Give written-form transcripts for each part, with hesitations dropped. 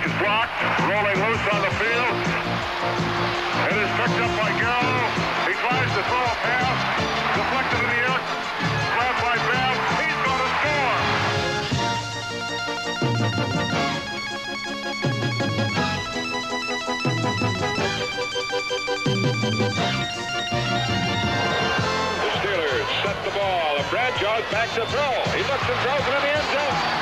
He's blocked, rolling loose on the field. It is picked up by Gallo. He tries to throw a pass, deflected in the air, grabbed by Babb. He's going to score. The Steelers set the ball, and Bradshaw's back to throw. He looks and throws it in the end zone.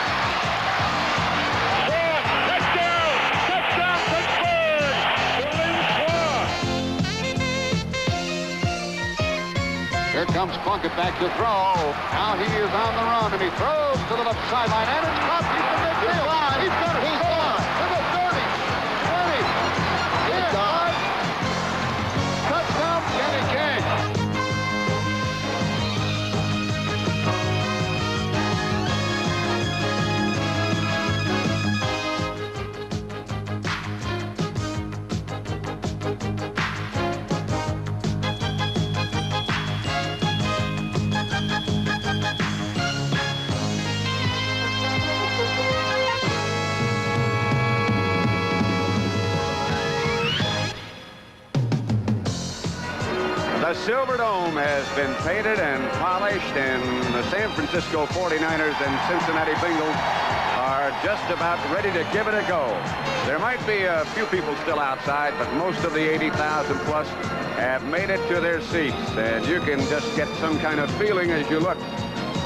Here comes Plunkett back to throw. Now he is on the run, and he throws to the left sideline, and it's caught. He's the midfield. He's got it. He's gone. To the 30, 20. He's gone. Touchdown, Kenny King. The Silverdome has been painted and polished, and the San Francisco 49ers and Cincinnati Bengals are just about ready to give it a go. There might be a few people still outside, but most of the 80,000 plus have made it to their seats, and you can just get some kind of feeling as you look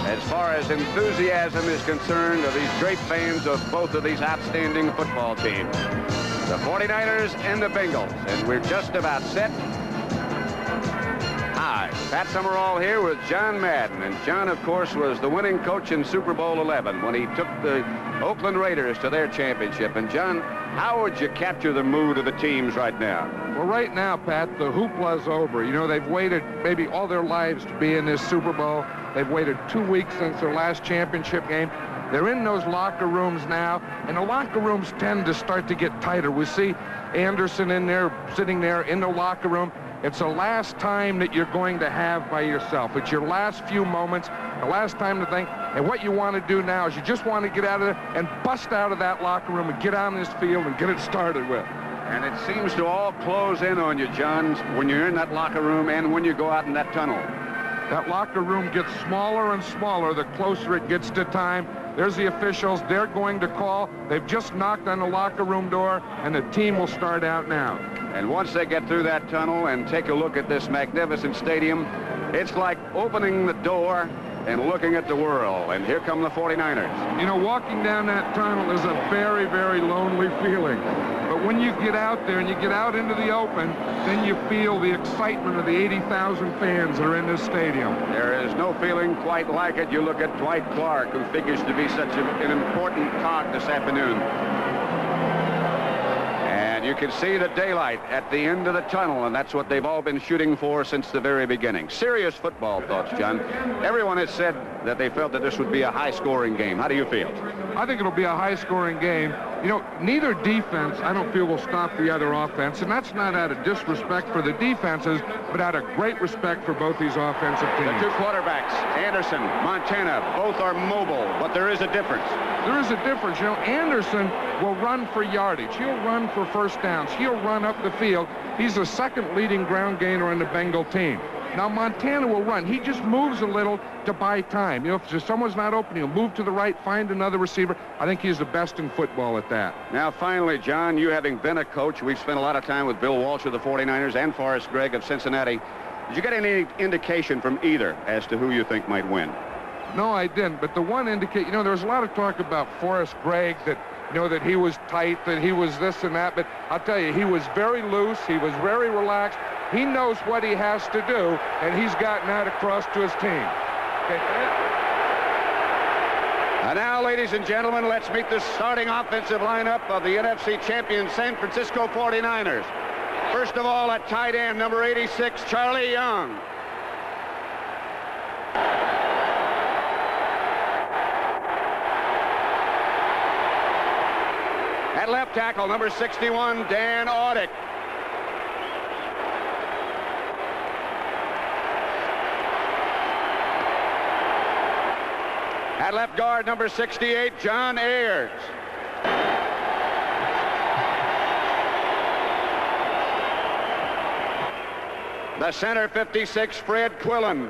as far as enthusiasm is concerned of these great fans of both of these outstanding football teams, the 49ers and the Bengals. And we're just about set. Hi, Pat Summerall here with John Madden. And John, of course, was the winning coach in Super Bowl 11 when he took the Oakland Raiders to their championship. And John, how would you capture the mood of the teams right now? Well, right now, Pat, the hoopla's over. You know, they've waited maybe all their lives to be in this Super Bowl. They've waited 2 weeks since their last championship game. They're in those locker rooms now, and the locker rooms tend to start to get tighter. We see Anderson in there, sitting there in the locker room. It's the last time that you're going to have by yourself. It's your last few moments, the last time to think. And what you want to do now is you just want to get out of there and bust out of that locker room and get on this field and get it started with. And it seems to all close in on you, John, when you're in that locker room and when you go out in that tunnel. That locker room gets smaller and smaller the closer it gets to time. There's the officials. They're going to call. They've just knocked on the locker room door, and the team will start out now. And once they get through that tunnel and take a look at this magnificent stadium, it's like opening the door and looking at the world. And here come the 49ers. You know, walking down that tunnel is a very, very lonely feeling. But when you get out there and you get out into the open, then you feel the excitement of the 80,000 fans that are in this stadium. There is no feeling quite like it. You look at Dwight Clark, who figures to be such an important cog this afternoon. You can see the daylight at the end of the tunnel, and that's what they've all been shooting for since the very beginning. Serious football thoughts, John. Everyone has said that they felt that this would be a high-scoring game. How do you feel? I think it'll be a high-scoring game. You know, neither defense, I don't feel, will stop the other offense, and that's not out of disrespect for the defenses, but out of great respect for both these offensive teams. The two quarterbacks, Anderson, Montana, both are mobile, but there is a difference. There is a difference. You know, Anderson will run for yardage. He'll run for first downs. He'll run up the field. He's the second leading ground gainer on the Bengal team. Now, Montana will run. He just moves a little to buy time. You know, if someone's not open, he'll move to the right, find another receiver. I think he's the best in football at that. Now, finally, John, you having been a coach, we've spent a lot of time with Bill Walsh of the 49ers and Forrest Gregg of Cincinnati. Did you get any indication from either as to who you think might win? No, I didn't. But the one indicate, you know, there was a lot of talk about Forrest Gregg, that, you know, that he was tight, that he was this and that. But I'll tell you, he was very loose. He was very relaxed. He knows what he has to do, and he's gotten that across to his team. Okay. And now, ladies and gentlemen, let's meet the starting offensive lineup of the NFC champion San Francisco 49ers. First of all, at tight end, number 86, Charlie Young. At left tackle, number 61, Dan Audick. At left guard, number 68, John Ayers. The center, 56, Fred Quillen.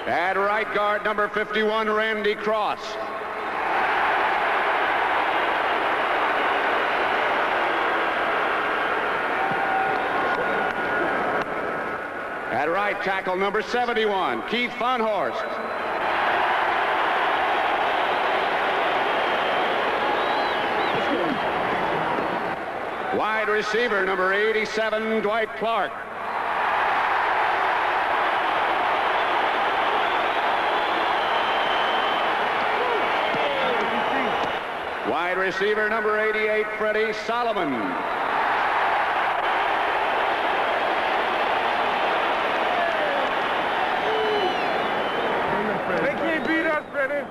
At right guard, number 51, Randy Cross. At right tackle, number 71, Keith Von Horst. Wide receiver, number 87, Dwight Clark. Wide receiver, number 88, Freddie Solomon. They can't beat us, Freddie.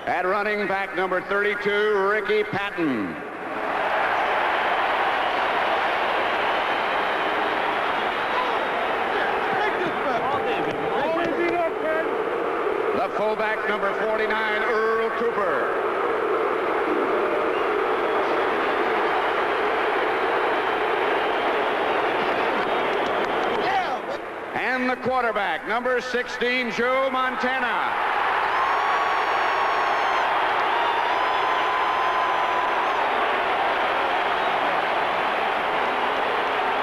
At running back, number 32, Ricky Patton. The fullback, number 49, Earl Cooper. And the quarterback, number 16, Joe Montana.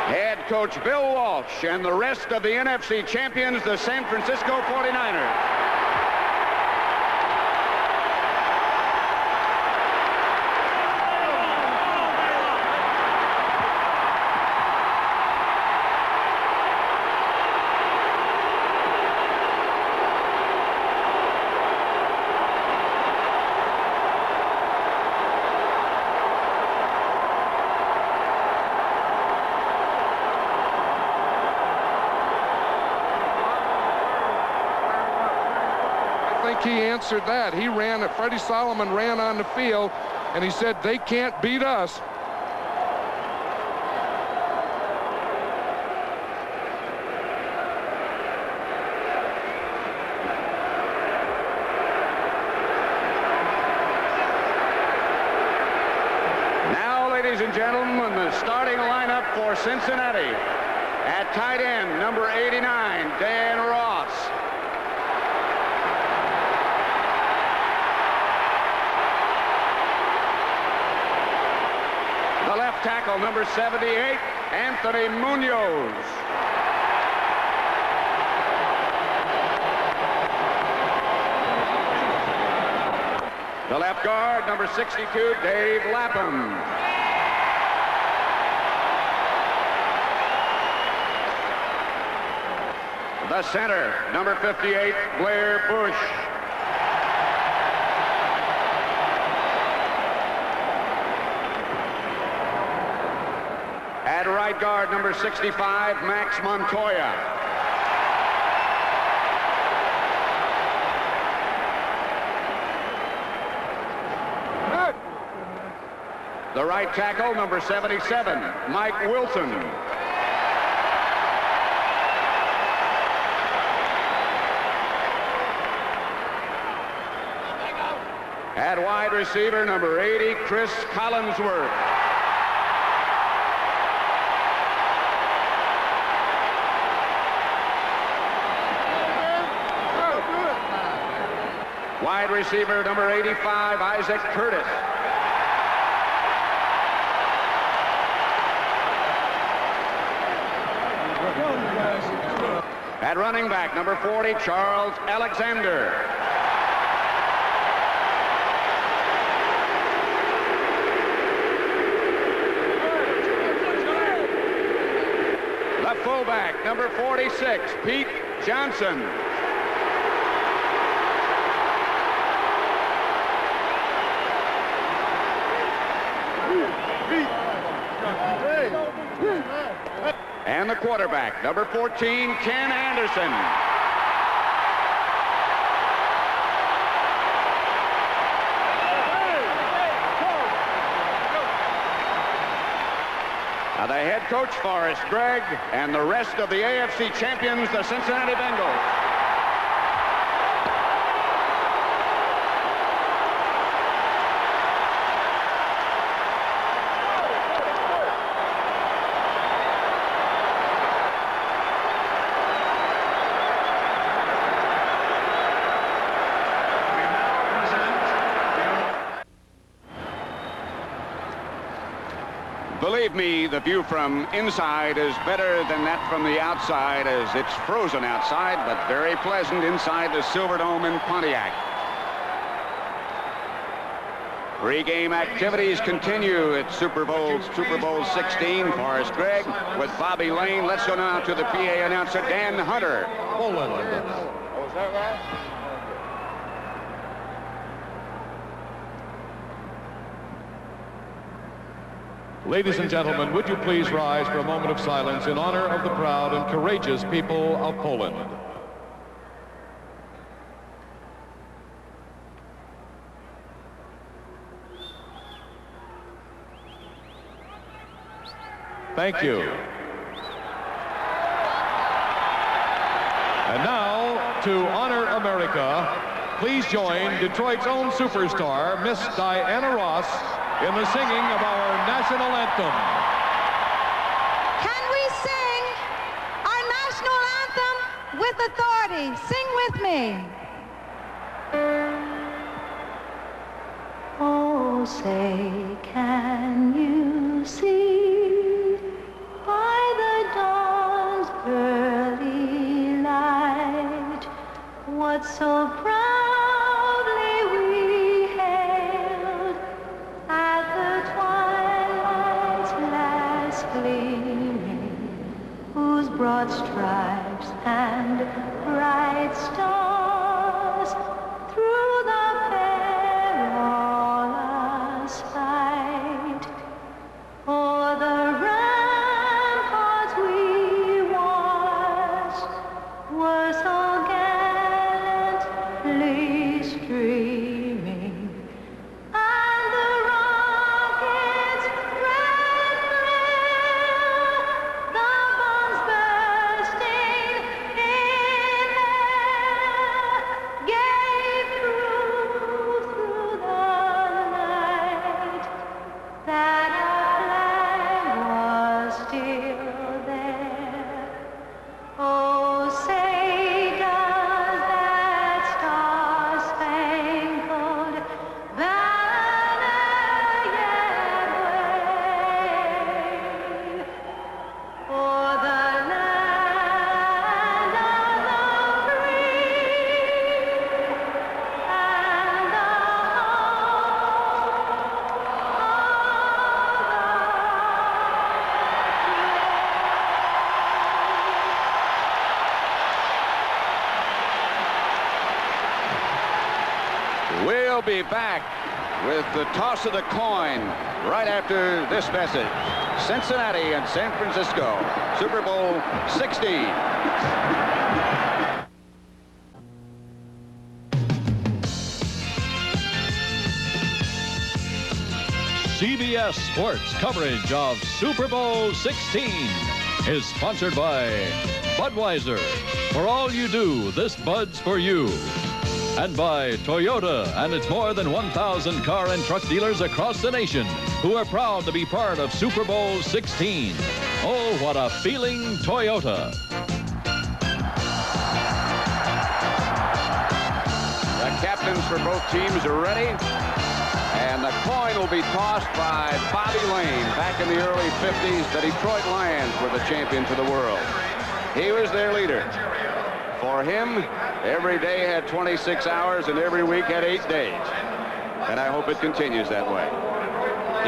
Head coach Bill Walsh and the rest of the NFC champions, the San Francisco 49ers. He answered that. Freddie Solomon ran on the field, and he said, they can't beat us. Now, ladies and gentlemen, the starting lineup for Cincinnati. At tight end, number 89, Dan Ross. The left tackle, number 78, Anthony Munoz. The left guard, number 62, Dave Lapham. The center, number 58, Blair Bush. At right guard, number 65, Max Montoya. The right tackle, number 77, Mike Wilson. At wide receiver, number 80, Chris Collinsworth. Wide receiver, number 85, Isaac Curtis. At running back, number 40, Charles Alexander. The fullback, number 46, Pete Johnson. And the quarterback, number 14, Ken Anderson. Now the head coach, Forrest Gregg, and the rest of the AFC champions, the Cincinnati Bengals. Believe me, the view from inside is better than that from the outside, as it's frozen outside, but very pleasant inside the Silverdome in Pontiac. Pre-game activities continue at Super Bowl 16. Forrest Gregg with Bobby Lane. Let's go now to the PA announcer, Dan Hunter. Poland. Oh, is that right? Ladies and gentlemen, would you please rise for a moment of silence in honor of the proud and courageous people of Poland. Thank you. And now, to honor America, please join Detroit's own superstar, Miss Diana Ross, in the singing of our national anthem. Can we sing our national anthem with authority? Sing with me. Oh, say, can you see by the dawn's early light what so proudly we hailed at the twilight's last gleaming, whose broad stripes and bright stars through the perilous fight o'er the ramparts we watched were so gallantly streaming. And the rocket's red glare, the bombs bursting in air, gave proof through the night that our flag was still there. Oh, say does that star-spangled banner yet wave o'er the land of the free and the We'll be back with the toss of the coin right after this message. Cincinnati and San Francisco, Super Bowl 16. CBS Sports coverage of Super Bowl 16 is sponsored by Budweiser. For all you do, this Bud's for you. And by Toyota and its more than 1,000 car and truck dealers across the nation who are proud to be part of Super Bowl 16. Oh, what a feeling, Toyota. The captains for both teams are ready. And the coin will be tossed by Bobby Lane. Back in the early 50s, the Detroit Lions were the champions of the world. He was their leader. For him, every day had 26 hours and every week had 8 days. And I hope it continues that way.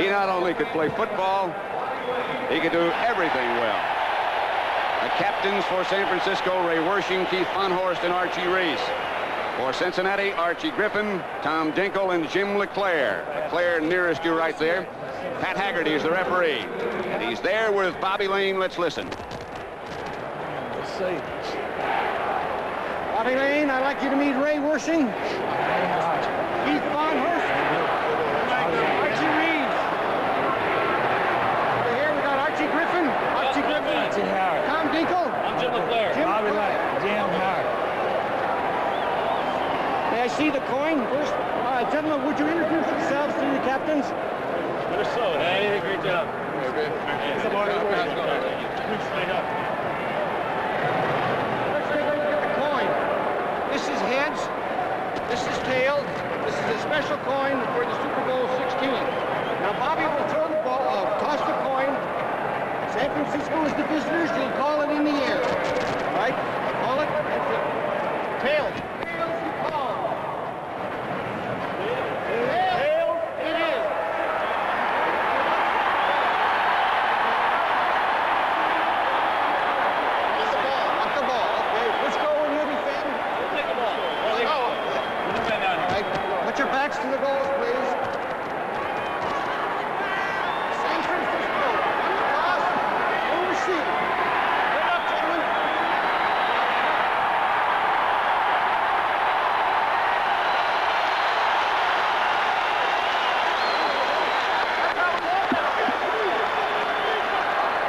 He not only could play football, he could do everything well. The captains for San Francisco, Ray Wersching, Keith Von Horst, and Archie Reese. For Cincinnati, Archie Griffin, Tom Dinkel, and Jim LeClaire. LeClaire nearest you right there. Pat Haggerty is the referee. And he's there with Bobby Lane. Let's listen. Let's see. Bobby Lane, I'd like you to meet Ray Wersching, Keith Von Horst, Archie Reese. Over here we got Archie Griffin, Tom Dinkel, I'm Jim LeClaire. Bobby Lane, Jim Howard. May I see the coin first? Gentlemen, would you introduce yourselves to the captains? Minnesota. Hey, you did a great job. Straight up. Let's take a look at the coin. This is heads, this is tail, this is a special coin for the Super Bowl 16. Now Bobby will throw the ball, toss the coin San Francisco is the visitors, you'll call it in the air. All right? Call it. That's it. Tails. Tails, you call. Tails, it is. Watch the ball. Watch the ball. Okay, let's go when you defend. Take the ball. All right, put your backs to the goals, please. San Francisco, on the toss, no receiver. Get up, gentlemen.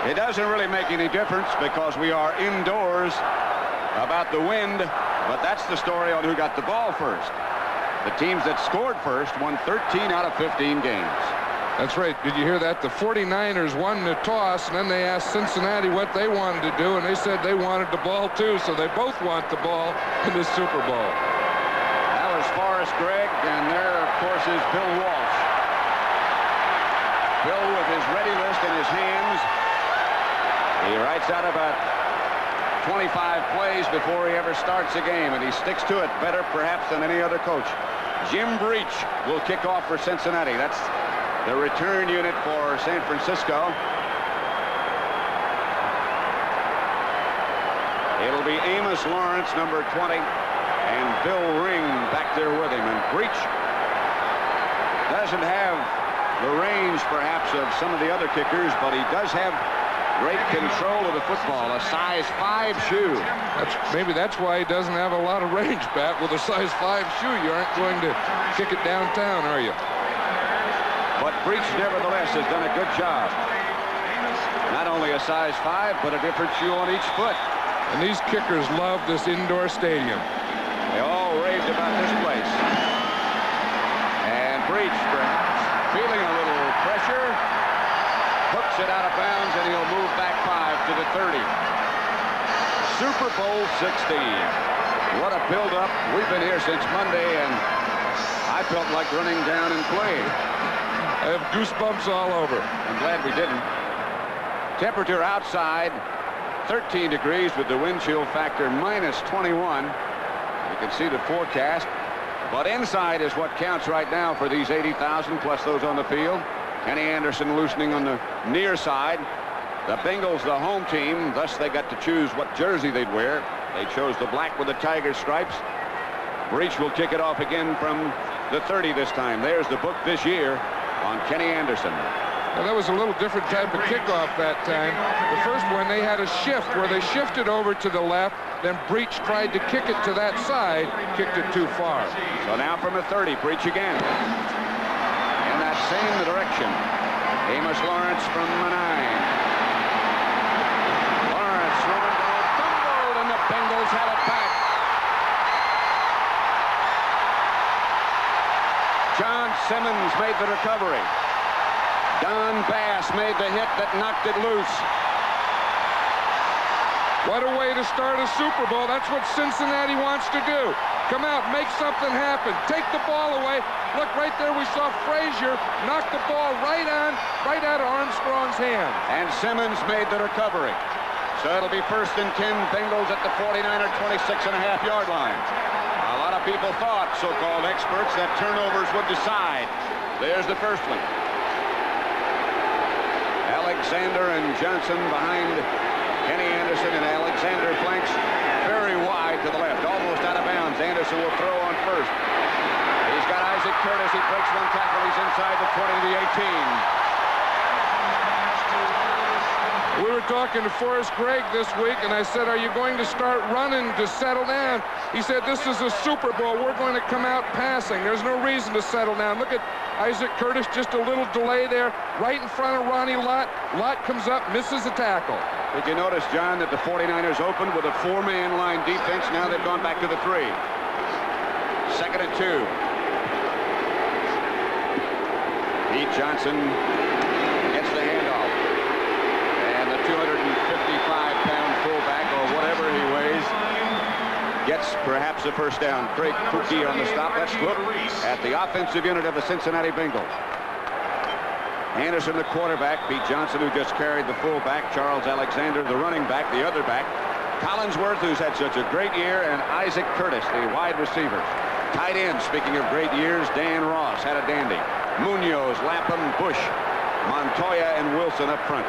It doesn't really make any difference because we are indoors about the wind, but that's the story on who got the ball first. The teams that scored first won 13 out of 15 games. That's right. Did you hear that? The 49ers won the toss, and then they asked Cincinnati what they wanted to do, and they said they wanted the ball too, so they both want the ball in the Super Bowl. That was Forrest Gregg, and there, of course, is Bill Walsh. Bill with his ready list in his hands. He writes out about 25 plays before he ever starts a game, and he sticks to it better perhaps than any other coach. Jim Breach will kick off for Cincinnati. That's the return unit for San Francisco. It'll be Amos Lawrence, number 20, and Bill Ring back there with him. And Breach doesn't have the range perhaps of some of the other kickers, but he does have great control of the football, a size 5 shoe. Maybe that's why he doesn't have a lot of range, Pat. With a size 5 shoe, you aren't going to kick it downtown, are you? But Breach, nevertheless, has done a good job. Not only a size 5, but a different shoe on each foot. And these kickers love this indoor stadium. They all raved about this place. And Breach, perhaps feeling a little pressure, hooks it out of bounds, and he'll move back 5 to the 30. Super Bowl 16. What a build-up. We've been here since Monday, and I felt like running down and playing. I have goosebumps all over. I'm glad we didn't. Temperature outside, 13 degrees with the wind chill factor minus 21. You can see the forecast. But inside is what counts right now for these 80,000 plus those on the field. Kenny Anderson loosening on the near side. The Bengals, the home team, thus they got to choose what jersey they'd wear. They chose the black with the tiger stripes. Breach will kick it off again from the 30 this time. There's the book this year on Kenny Anderson. Well, that was a little different type of kickoff that time. The first one, they had a shift where they shifted over to the left. Then Breach tried to kick it to that side, kicked it too far. So now from the 30, Breach again. In that same direction. Amos Lawrence from the 9. Lawrence throwing down, fumbled, and the Bengals have it back. John Simmons made the recovery. Don Bass made the hit that knocked it loose. What a way to start a Super Bowl. That's what Cincinnati wants to do. Come out, make something happen. Take the ball away. Look, right there we saw Frazier knock the ball right out of Armstrong's hand. And Simmons made the recovery. So it'll be 1st and 10, Bengals at the 49er 26.5-yard line. A lot of people thought, so-called experts, that turnovers would decide. There's the first one. Alexander and Johnson behind Kenny Anderson, and Alexander flanks very wide to the left, almost out of bounds. Anderson will throw on first. He's got Isaac Curtis. He breaks one tackle. He's inside the 20 to the 18. We were talking to Forrest Gregg this week, and I said, are you going to start running to settle down? He said, this is a Super Bowl. We're going to come out passing. There's no reason to settle down. Look at Isaac Curtis, just a little delay there, right in front of Ronnie Lott. Lott comes up, misses a tackle. Did you notice, John, that the 49ers opened with a 4-man line defense? Now they've gone back to the 3. 2nd and 2. Pete Johnson gets the handoff. And the 255-pound fullback, or whatever he weighs, gets perhaps a first down. Craig Pookie on the stop. Let's look at the offensive unit of the Cincinnati Bengals. Anderson, the quarterback, beat Johnson, who just carried the fullback. Charles Alexander, the running back, the other back. Collinsworth, who's had such a great year, and Isaac Curtis, the wide receivers. Tight end, speaking of great years, Dan Ross had a dandy. Munoz, Lapham, Bush, Montoya, and Wilson up front.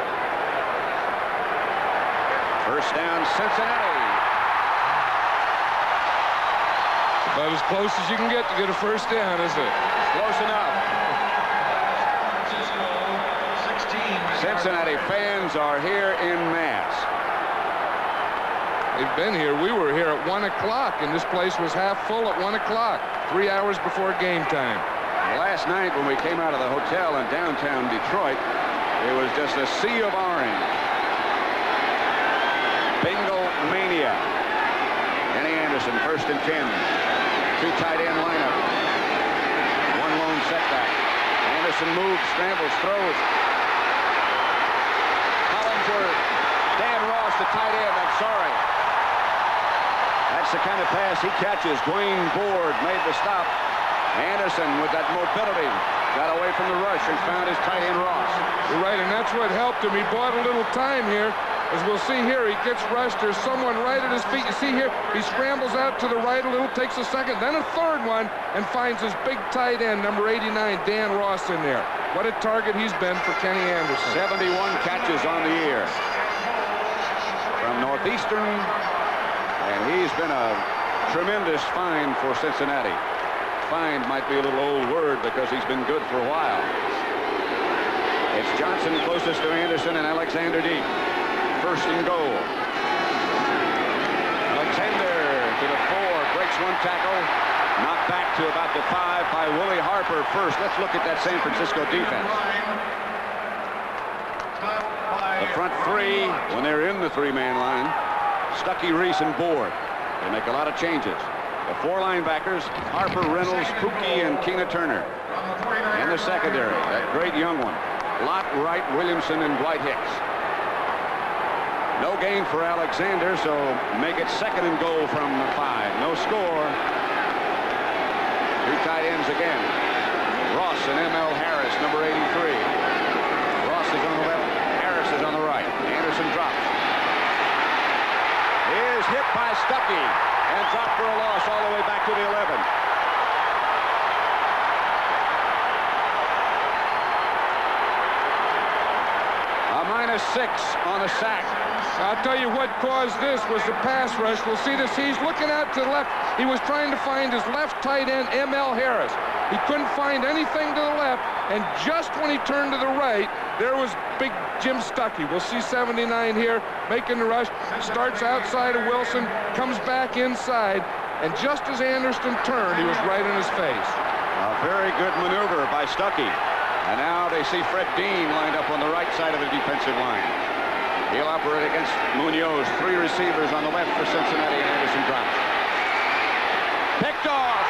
First down, Cincinnati. About as close as you can get to get a first down, isn't it? Close enough. Cincinnati fans are here in mass. They've been here. We were here at 1 o'clock, and this place was half full at 1 o'clock, 3 hours before game time. Last night when we came out of the hotel in downtown Detroit, it was just a sea of orange. Bengal mania. Kenny Anderson, 1st and 10. 2 tight end lineup. 1 lone setback. Anderson moves, scrambles, throws. Collinsworth. Dan Ross, the tight end. I'm sorry. That's the kind of pass he catches. Dwayne Board made the stop. Anderson with that mobility got away from the rush and found his tight end Ross. You're right, and that's what helped him. He bought a little time here. As we'll see here, he gets rushed. There's someone right at his feet. You see here, he scrambles out to the right a little, takes a second, then a third one, and finds his big tight end, number 89, Dan Ross, in there. What a target he's been for Kenny Anderson. 71 catches on the year from Northeastern, and he's been a tremendous find for Cincinnati. Find might be a little old word because he's been good for a while. It's Johnson closest to Anderson and Alexander deep. 1st and goal. Alexander to the 4, breaks 1 tackle, knocked back to about the 5 by Willie Harper first. Let's look at that San Francisco defense. The front 3, when they're in the 3-man line, Stuckey, Reese, and Board. They make a lot of changes. The 4 linebackers, Harper, Reynolds, Pookie, and Keena Turner. In the secondary, that great young one, Lott, Wright, Williamson, and Dwight Hicks. No gain for Alexander, so make it 2nd and goal from the 5. No score. 2 tight ends again. Ross and M.L. Harris, number 83. Ross is on the left. Harris is on the right. Anderson drops. Is hit by Stuckey and dropped for a loss all the way back to the 11. A -6 on a sack. I'll tell you what caused this was the pass rush. We'll see this. He's looking out to the left. He was trying to find his left tight end, M.L. Harris. He couldn't find anything to the left, and just when he turned to the right, there was big Jim Stuckey. We'll see 79 here making the rush. Starts outside of Wilson, comes back inside, and just as Anderson turned, he was right in his face. A very good maneuver by Stuckey. And now they see Fred Dean lined up on the right side of the defensive line. He'll operate against Munoz. 3 receivers on the left for Cincinnati, and Anderson drops. Picked off.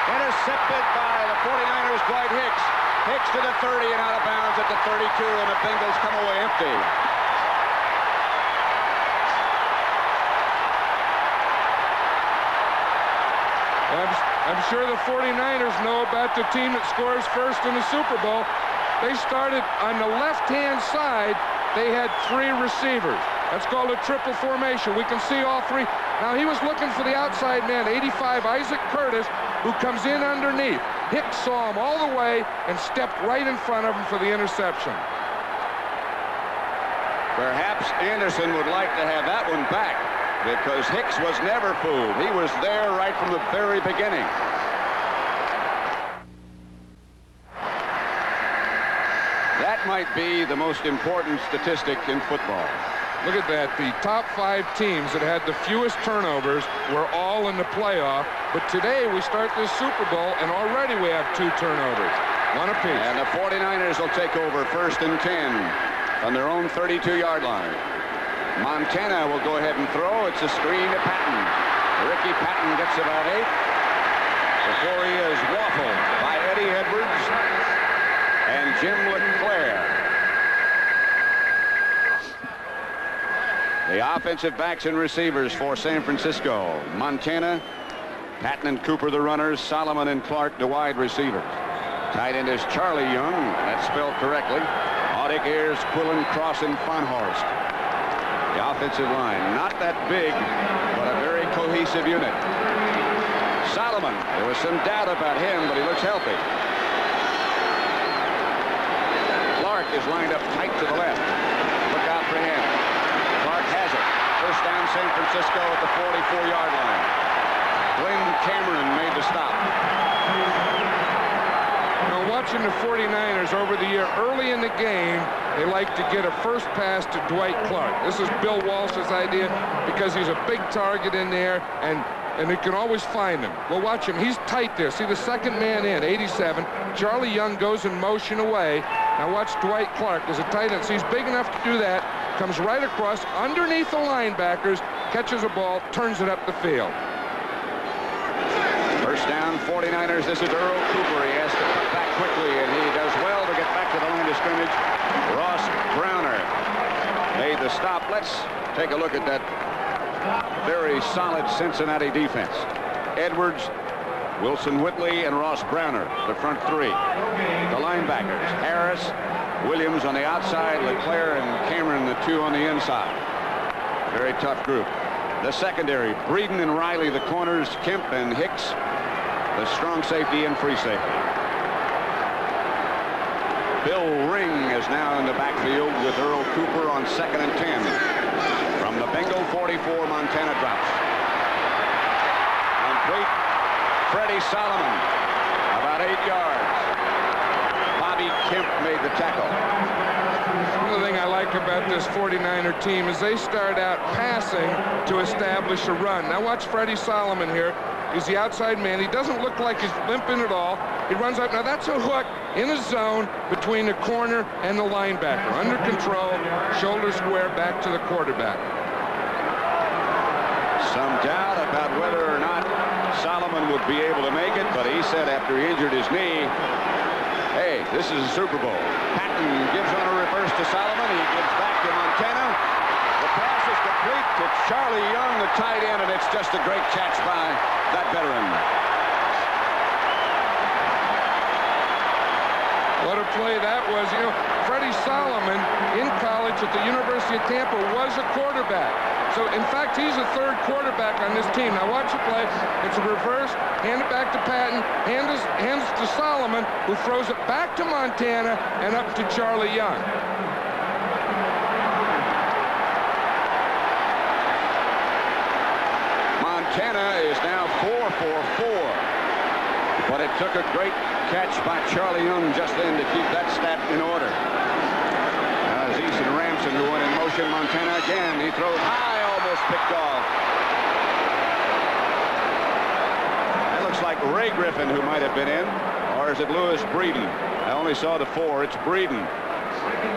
Intercepted by the 49ers, Dwight Hicks. Hicks to the 30 and out of bounds at the 32, and the Bengals come away empty. I'm sure the 49ers know about the team that scores first in the Super Bowl. They started on the left-hand side. They had 3 receivers. That's called a triple formation. We can see all 3. Now, he was looking for the outside man, 85, Isaac Curtis, who comes in underneath. Hicks saw him all the way and stepped right in front of him for the interception. Perhaps Anderson would like to have that one back, because Hicks was never fooled. He was there right from the very beginning. That might be the most important statistic in football. Look at that. The top 5 teams that had the fewest turnovers were all in the playoff. But today we start this Super Bowl, and already we have 2 turnovers. 1 apiece. And the 49ers will take over 1st and 10 on their own 32-yard line. Montana will go ahead and throw. It's a screen to Patton. Ricky Patton gets about 8 before he is waffled by Eddie Edwards and Jim LeClaire. The offensive backs and receivers for San Francisco. Montana, Patton and Cooper the runners, Solomon and Clark the wide receivers. Tight end is Charlie Young. That's spelled correctly. Audick, Ayers, Quillen, Crossan, Fonhorst. The offensive line, not that big, but a very cohesive unit. Solomon, there was some doubt about him, but he looks healthy. Clark is lined up tight to the left. Look out for him. Clark has it. First down, San Francisco at the 44-yard line. Glenn Cameron made the stop. Now, watching the 49ers over the year, early in the game, they like to get a first pass to Dwight Clark. This is Bill Walsh's idea because he's a big target in there, and they can always find him. Well, watch him. He's tight there. See the second man in, 87. Charlie Young goes in motion away. Now watch Dwight Clark. There's a tight end. So he's big enough to do that. Comes right across, underneath the linebackers, catches a ball, turns it up the field. First down, 49ers. This is Earl Cooper. He has to cut back quickly, and he does well to get back to the line of scrimmage. Ross Browner made the stop. Let's take a look at that very solid Cincinnati defense. Edwards, Wilson Whitley, and Ross Browner, the front three. The linebackers, Harris, Williams on the outside, LeClaire and Cameron, the two on the inside. Very tough group. The secondary, Breeden and Riley, the corners, Kemp and Hicks, the strong safety and free safety. Bill Ring is now in the backfield with Earl Cooper on 2nd and 10. From the Bengal 44, Montana drops. Complete. Freddie Solomon, about 8 yards. Bobby Kemp made the tackle. Another thing I like about this 49er team is they start out passing to establish a run. Now watch Freddie Solomon here. He's the outside man. He doesn't look like he's limping at all. He runs out. Now that's a hook in a zone between the corner and the linebacker. Under control, shoulder square, back to the quarterback. Some doubt about whether or not Solomon would be able to make it, but he said after he injured his knee, hey, this is a Super Bowl. Patton gives on a reverse to Solomon. He gives back to Montana. The pass is complete to Charlie Young, the tight end, and it's just a great catch by that veteran. What a play that was. You know, Freddie Solomon in college at the University of Tampa was a quarterback. So, in fact, he's a third quarterback on this team. Now, watch the play. It's a reverse. Hand it back to Patton. Hands to Solomon, who throws it back to Montana and up to Charlie Young. Montana is now 4 for 4. But it took a great catch by Charlie Young just then to keep that stat in order. As Eason Ramson, who went in motion, Montana again. He throws high, almost picked off. That looks like Ray Griffin, who might have been in. Or is it Lewis Breeden? I only saw the 4. It's Breeden.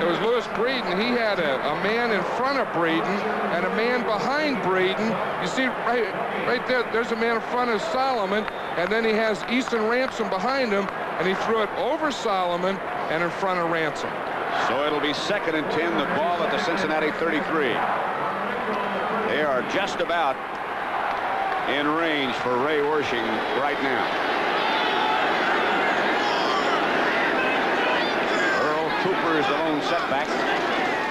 It was Lewis Breeden. He had a man in front of Breeden and a man behind Breeden. You see right there, there's a man in front of Solomon, and then he has Easton Ransom behind him, and he threw it over Solomon and in front of Ransom. So it'll be 2nd and 10, the ball at the Cincinnati 33. They are just about in range for Ray Wersching right now. Cooper is the lone setback.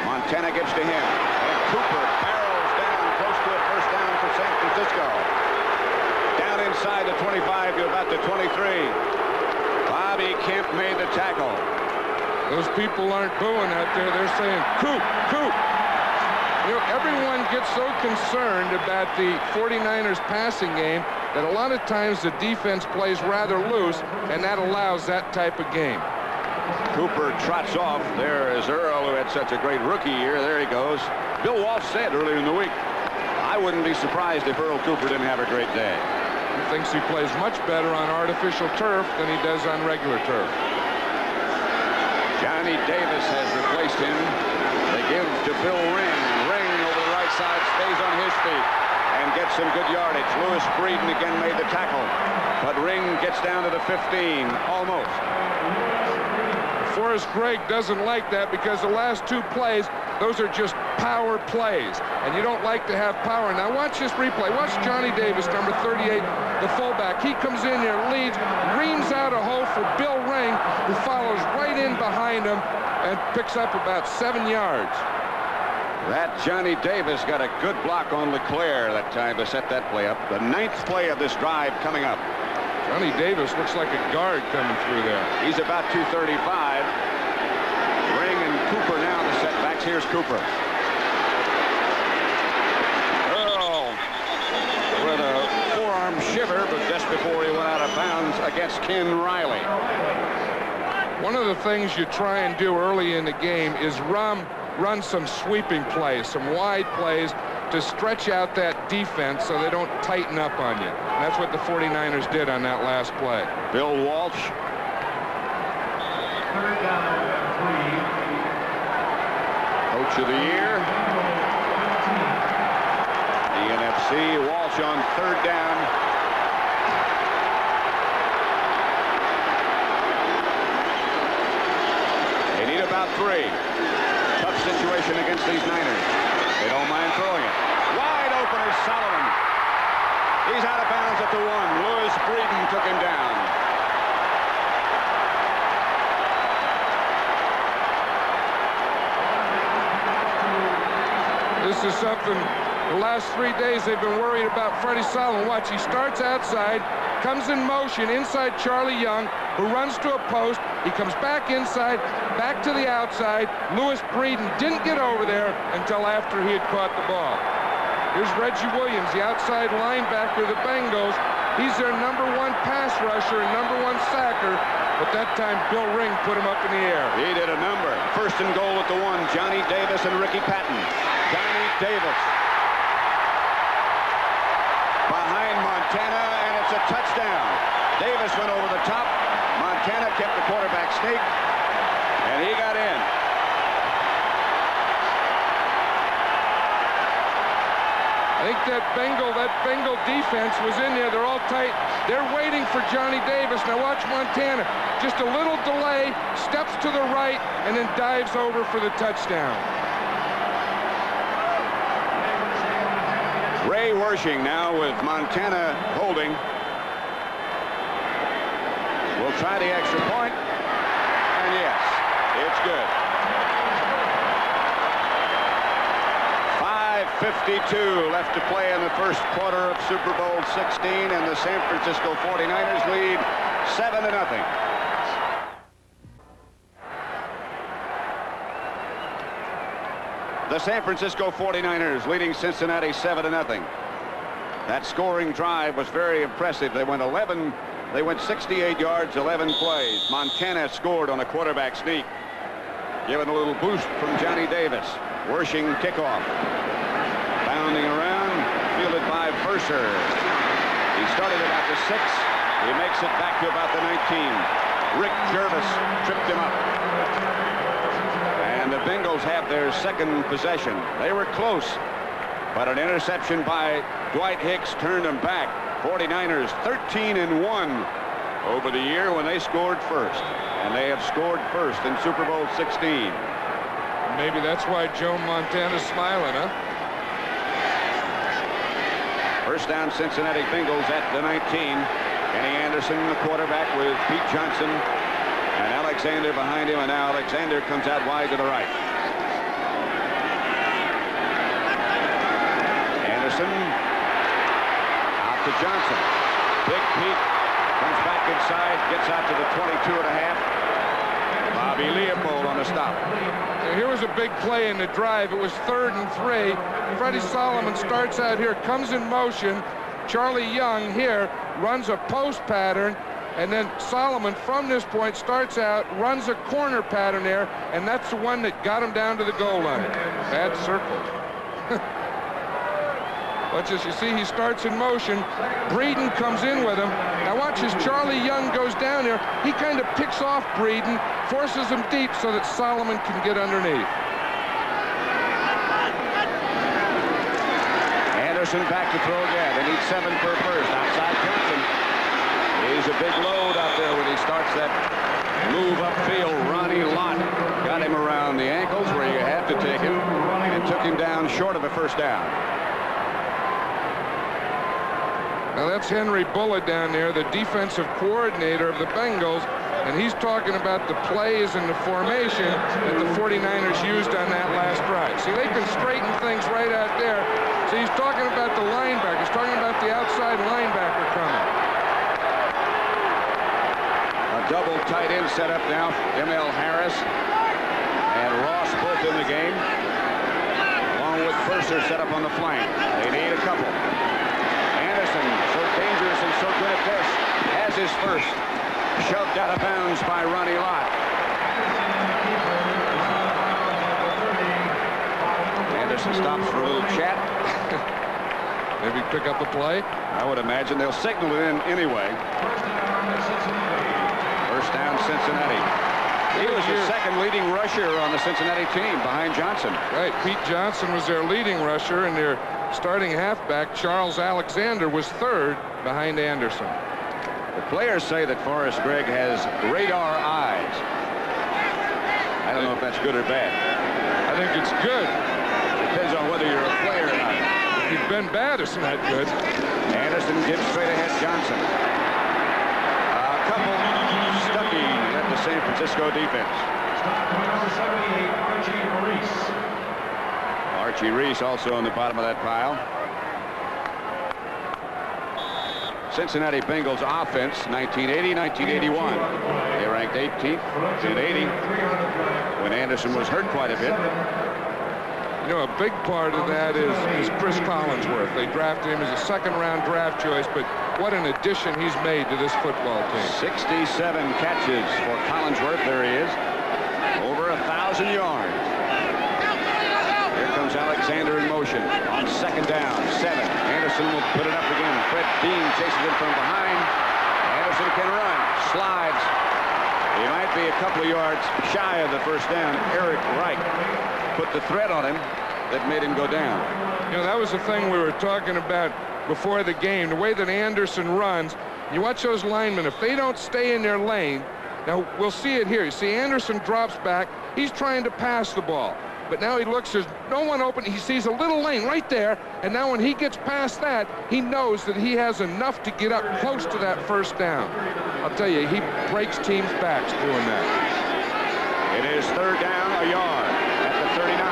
Montana gives to him. And Cooper barrels down close to a first down for San Francisco. Down inside the 25 to about the 23. Bobby Kemp made the tackle. Those people aren't booing out there. They're saying, Coop, Coop. You know, everyone gets so concerned about the 49ers passing game that a lot of times the defense plays rather loose, and that allows that type of game. Cooper trots off. There is Earl, who had such a great rookie year. There he goes. Bill Walsh said earlier in the week, I wouldn't be surprised if Earl Cooper didn't have a great day. He thinks he plays much better on artificial turf than he does on regular turf. Johnny Davis has replaced him. They give to Bill Ring. Ring over the right side, stays on his feet and gets some good yardage. Lewis Breeden again made the tackle, but Ring gets down to the 15, almost. Forrest Gregg doesn't like that because the last 2 plays, those are just power plays, and you don't like to have power. Now watch this replay. Watch Johnny Davis, number 38, the fullback. He comes in there, leads, reams out a hole for Bill Ring, who follows right in behind him and picks up about 7 yards. That Johnny Davis got a good block on LeClaire that time to set that play up. The 9th play of this drive coming up. Johnny Davis looks like a guard coming through there. He's about 235. Ring and Cooper now the setbacks. Here's Cooper. Earl with a forearm shiver, but just before he went out of bounds against Ken Riley. One of the things you try and do early in the game is run some sweeping plays, some wide plays to stretch out that defense so they don't tighten up on you. And that's what the 49ers did on that last play. Bill Walsh. Coach of the year. The NFC. Walsh on 3rd down. They need about 3. Tough situation against these Niners. They don't mind throwing it. Wide open is Solomon. He's out of bounds at the 1. Louis Breeden took him down. This is something the last 3 days they've been worried about Freddie Solomon. Watch, he starts outside, comes in motion inside Charlie Young, who runs to a post. He comes back inside, back to the outside. Louis Breeden didn't get over there until after he had caught the ball. Here's Reggie Williams, the outside linebacker of the Bengals. He's their #1 pass rusher and #1 sacker, but that time Bill Ring put him up in the air. He did a number. 1st and goal at the 1. Johnny Davis and Ricky Patton. Johnny Davis behind Montana, and it's a touchdown. Davis went over the top. Montana kept the quarterback sneak, and he got in. I think that Bengal defense was in there. They're all tight. They're waiting for Johnny Davis. Now watch Montana. Just a little delay, steps to the right, and then dives over for the touchdown. Ray Wersching now with Montana holding. We'll try the extra point, and yes, it's good. 5:52 left to play in the first quarter of Super Bowl 16, and the San Francisco 49ers lead 7-0. The San Francisco 49ers leading Cincinnati 7-0. That scoring drive was very impressive. They went 68 yards, 11 plays. Montana scored on a quarterback sneak. Given a little boost from Johnny Davis. Wersching kickoff. Bounding around, fielded by Mercer. He started about the 6. He makes it back to about the 19. Rick Jervis tripped him up. And the Bengals have their 2nd possession. They were close, but an interception by Dwight Hicks turned them back. 49ers 13-1 over the year when they scored first. And they have scored first in Super Bowl 16. Maybe that's why Joe Montana's smiling, huh? First down, Cincinnati Bengals at the 19. Kenny Anderson, the quarterback, with Pete Johnson and Alexander behind him. And now Alexander comes out wide to the right. Anderson out to Johnson. Big Pete comes back inside, gets out to the 22.5. Bobby Leopold on the stop. Here was a big play in the drive. It was 3rd and 3. Freddie Solomon starts out here, comes in motion. Charlie Young here runs a post pattern, and then Solomon from this point starts out, runs a corner pattern there, and that's the one that got him down to the goal line. Bad circle. Watch as you see, he starts in motion. Breeden comes in with him. Now watch as Charlie Young goes down there. He kind of picks off Breeden, forces him deep so that Solomon can get underneath. Anderson back to throw again. They need 7 for first. Outside Johnson. He's a big load out there when he starts that move upfield. Ronnie Lott got him around around the ankles where you had to take him, and took him down short of a first down. Now that's Henry Bullitt down there, the defensive coordinator of the Bengals, and he's talking about the plays and the formation that the 49ers used on that last drive. See, they can straighten things right out there. So he's talking about the linebacker. He's talking about the outside linebacker coming. A double tight end set up now. M.L. Harris and Ross both in the game, along with Purser set up on the flank. They need a couple. Anderson, so dangerous and so good at this, has his first. Shoved out of bounds by Ronnie Lott. Anderson stops for a little chat. Maybe pick up a play. I would imagine they'll signal it in anyway. First down, Cincinnati. He was the second leading rusher on the Cincinnati team behind Johnson. Right, Pete Johnson was their leading rusher, and their starting halfback, Charles Alexander, was third behind Anderson. The players say that Forrest Gregg has radar eyes. I don't know if that's good or bad. I think it's good. Depends on whether you're a player or not. If you've been bad, it's not good. Anderson gives straight ahead Johnson. A couple. Stuckey led the San Francisco defense. Archie Reese also on the bottom of that pile. Cincinnati Bengals offense, 1980, 1981. They ranked 18th in 80 when Anderson was hurt quite a bit. You know, a big part of that is Chris Collinsworth. They drafted him as a second-round draft choice, but what an addition he's made to this football team. 67 catches for Collinsworth. There he is. Over 1,000 yards. Here comes Alexander in motion on second down. 7. Anderson will put it up again. Fred Dean chases him from behind. Anderson can run. Slides. He might be a couple of yards shy of the first down. Eric Wright put the threat on him that made him go down. You know, that was the thing we were talking about before the game. The way that Anderson runs, you watch those linemen, if they don't stay in their lane, now we'll see it here. You see Anderson drops back. He's trying to pass the ball. But now he looks, there's no one open. He sees a little lane right there. And now when he gets past that, he knows that he has enough to get up close to that first down. I'll tell you, he breaks teams' backs doing that. It is third down, a yard at the 39.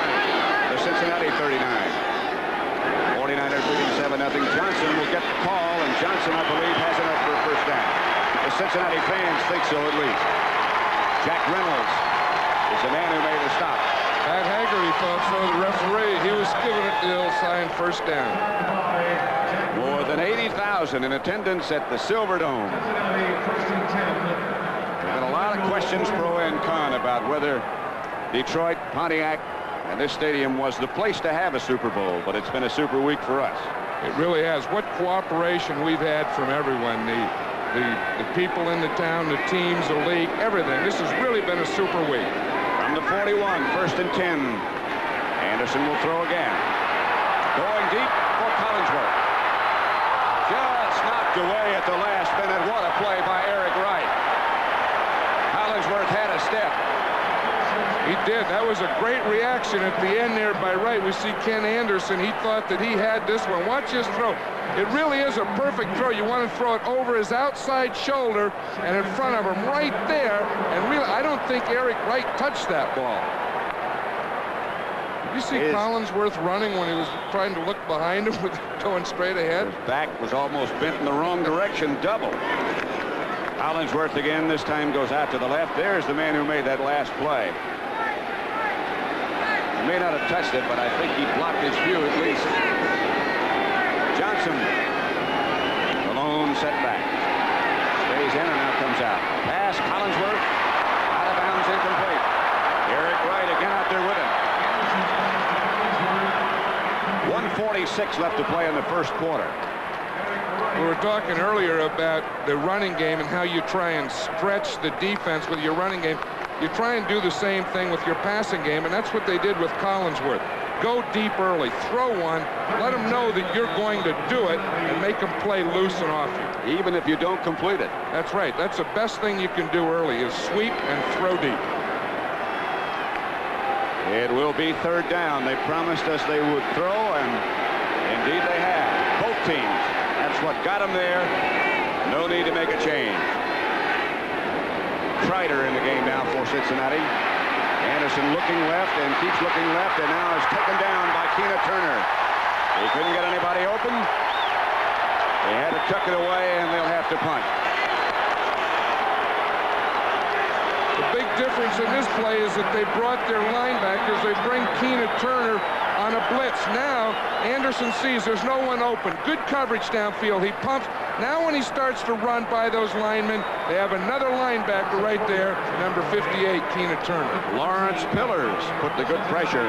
The Cincinnati 39. 49ers leading 7-0. Johnson will get the call, and Johnson, I believe, has enough for a first down. The Cincinnati fans think so, at least. Jack Reynolds is the man who made the stop. Pat Haggerty thought so. The referee, he was giving it the ill sign first down. More than 80,000 in attendance at the Silverdome. There have been a lot of questions, pro and con, about whether Detroit, Pontiac, and this stadium was the place to have a Super Bowl, but it's been a super week for us. It really has. What cooperation we've had from everyone. The people in the town, the teams, the league, everything. This has really been a super week. From the 41, first and 10. Anderson will throw again. Going deep for Collinsworth. Just knocked away at the last minute. What a play by Eric Wright. Collinsworth had a step. He did. That was a great reaction at the end there by Wright. We see Ken Anderson. He thought that he had this one. Watch his throw. It really is a perfect throw. You want to throw it over his outside shoulder and in front of him right there. And really, I don't think Eric Wright touched that ball. Did you see Collinsworth running when he was trying to look behind him with going straight ahead? His back was almost bent in the wrong direction, double. Collinsworth again, this time goes out to the left. There's the man who made that last play. He may not have touched it, but I think he blocked his view at least. Johnson, the lone setback. Stays in and now comes out. Pass, Collinsworth, out of bounds, incomplete. Eric Wright again out there with him. 1:46 left to play in the first quarter. We were talking earlier about the running game and how you try and stretch the defense with your running game. You try and do the same thing with your passing game, and that's what they did with Collinsworth. Go deep early, throw one, let them know that you're going to do it, and make them play loose and off you. Even if you don't complete it. That's right. That's the best thing you can do early is sweep and throw deep. It will be third down. They promised us they would throw, and indeed they have. Both teams. That's what got them there. No need to make a change. Kreider in the game now for Cincinnati. Anderson looking left and keeps looking left, and now is taken down by Keena Turner. He couldn't get anybody open. They had to tuck it away, and they'll have to punt. The big difference in this play is that they brought their linebackers. They bring Keena Turner on a blitz. Now Anderson sees there's no one open. Good coverage downfield. He pumps. Now when he starts to run by those linemen, they have another linebacker right there, number 58, Keena Turner. Lawrence Pillars put the good pressure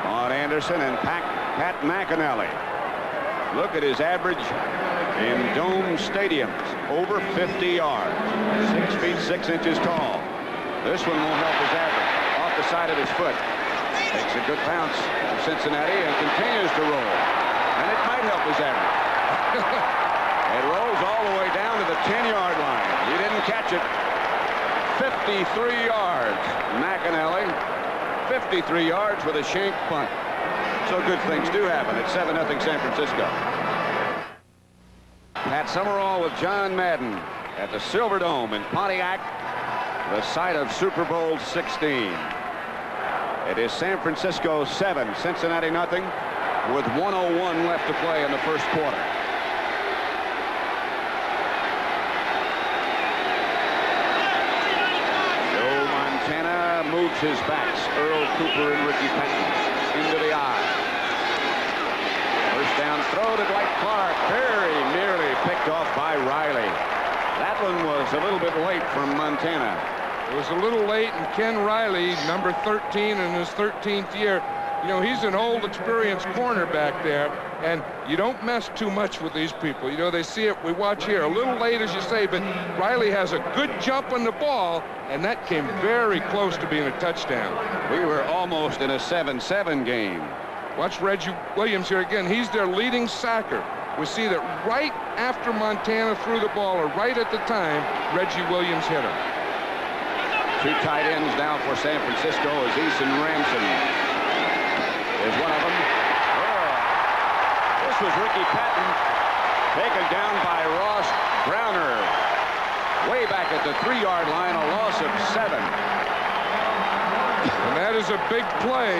on Anderson and Pat McInally. Look at his average in dome stadiums, over 50 yards, 6 feet 6 inches tall. This one won't help his average. Off the side of his foot. Takes a good bounce to Cincinnati and continues to roll. And it might help his average. It rolls all the way down to the 10-yard line. He didn't catch it. 53 yards. McInally, 53 yards with a shank punt. So good things do happen. It's 7-0 San Francisco. Pat Summerall with John Madden at the Silverdome in Pontiac, the site of Super Bowl 16. It is San Francisco 7, Cincinnati nothing, with 1:01 left to play in the first quarter. Joe Montana moves his backs. Earl Cooper and Ricky Patton into the eye. First down throw to Dwight Clark. Very nearly picked off by Riley. That one was a little bit late from Montana. It was a little late, and Ken Riley, number 13 in his 13th year, you know, he's an old, experienced cornerback there, and you don't mess too much with these people. You know, they see it, we watch here, a little late, as you say, but Riley has a good jump on the ball, and that came very close to being a touchdown. We were almost in a 7-7 game. Watch Reggie Williams here again. He's their leading sacker. We see that right after Montana threw the ball, or right at the time, Reggie Williams hit him. Two tight ends now for San Francisco as Eason Ramson is one of them. Oh, this was Ricky Patton, taken down by Ross Browner. Way back at the 3-yard line, a loss of 7. And that is a big play.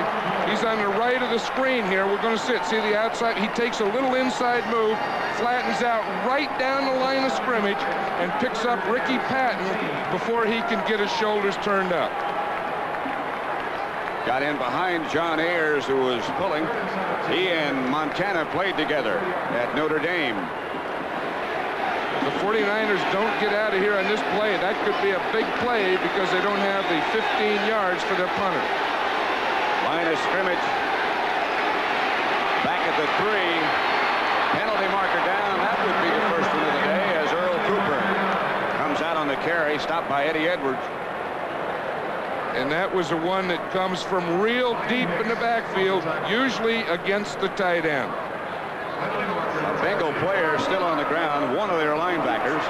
He's on the right of the screen here. We're going to see the outside. He takes a little inside move, flattens out right down the line of scrimmage, and picks up Ricky Patton before he can get his shoulders turned up. Got in behind John Ayers, who was pulling. He and Montana played together at Notre Dame. The 49ers don't get out of here on this play. That could be a big play because they don't have the 15 yards for their punter. Line of scrimmage. Back at the 3. Penalty marker down. That would be the first one of the day as Earl Cooper comes out on the carry, stopped by Eddie Edwards. And that was the one that comes from real deep in the backfield, usually against the tight end. A Bengal player still on the ground, one of their linebackers.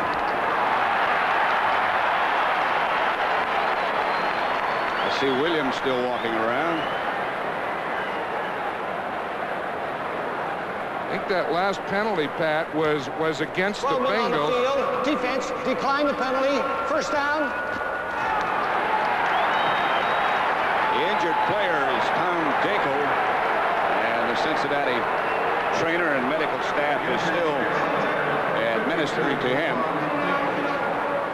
I see Williams still walking around. I think that last penalty, Pat, was against the Bengals. On the field. Defense declined the penalty. First down. The injured player is Tom Dinkel, and the Cincinnati trainer and medical staff is still administering to him.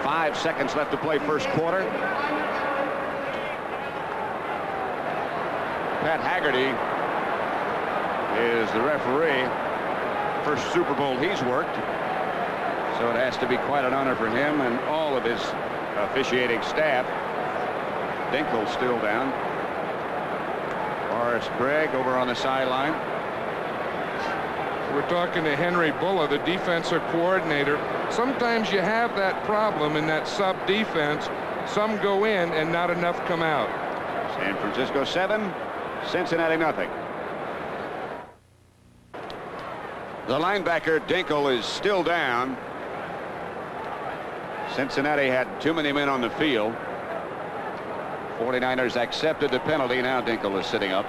5 seconds left to play first quarter. Pat Haggerty is the referee. First Super Bowl he's worked, so it has to be quite an honor for him and all of his officiating staff. Dinkel's still down. Horace Gregg over on the sideline. We're talking to Henry Bulla, the defensive coordinator. Sometimes you have that problem in that sub defense. Some go in and not enough come out. San Francisco 7, Cincinnati nothing. The linebacker Dinkel is still down. Cincinnati had too many men on the field. 49ers accepted the penalty. Now Dinkle is sitting up.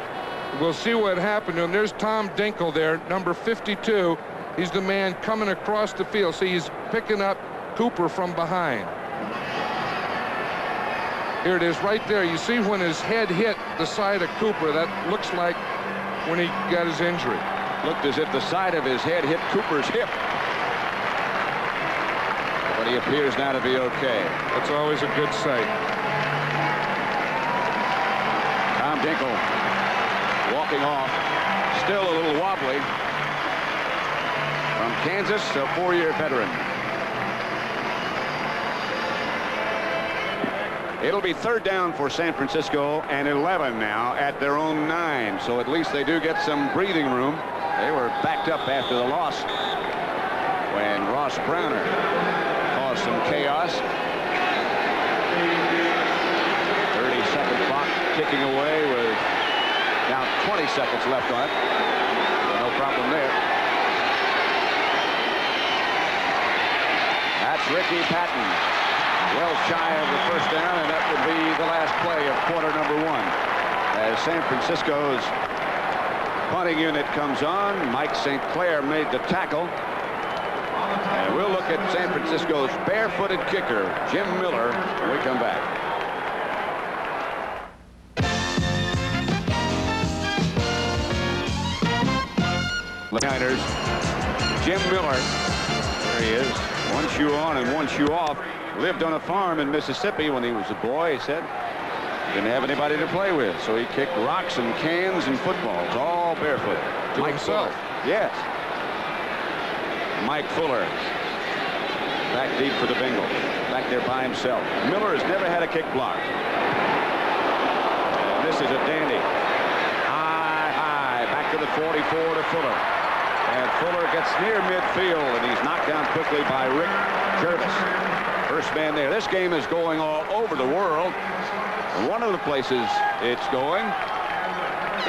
We'll see what happened to him. There's Tom Dinkle there, number 52. He's the man coming across the field. See, he's picking up Cooper from behind. Here it is right there. You see when his head hit the side of Cooper, that looks like when he got his injury. Looked as if the side of his head hit Cooper's hip. But he appears now to be okay. That's always a good sight. Tom Dinkle walking off, still a little wobbly. From Kansas, a 4-year veteran. It'll be 3rd down for San Francisco and 11 now at their own 9. So at least they do get some breathing room. They were backed up after the loss when Ross Browner caused some chaos. 30-second clock ticking away with now 20 seconds left on it. So no problem there. That's Ricky Patton. Well shy of the 1st down, and that will be the last play of quarter number 1. As San Francisco's punting unit comes on, Mike St. Clair made the tackle. And we'll look at San Francisco's barefooted kicker, Jim Miller, when we come back. Niners, Jim Miller, there he is, one shoe on and one shoe off. Lived on a farm in Mississippi when he was a boy, he said. Didn't have anybody to play with, so he kicked rocks and cans and footballs, all barefoot. To himself. Yes. Mike Fuller, back deep for the Bengals, back there by himself. Miller has never had a kick block. And this is a dandy. High, back to the 44 to Fuller. And Fuller gets near midfield, and he's knocked down quickly by Rick Jervis. First man there. This game is going all over the world. And one of the places it's going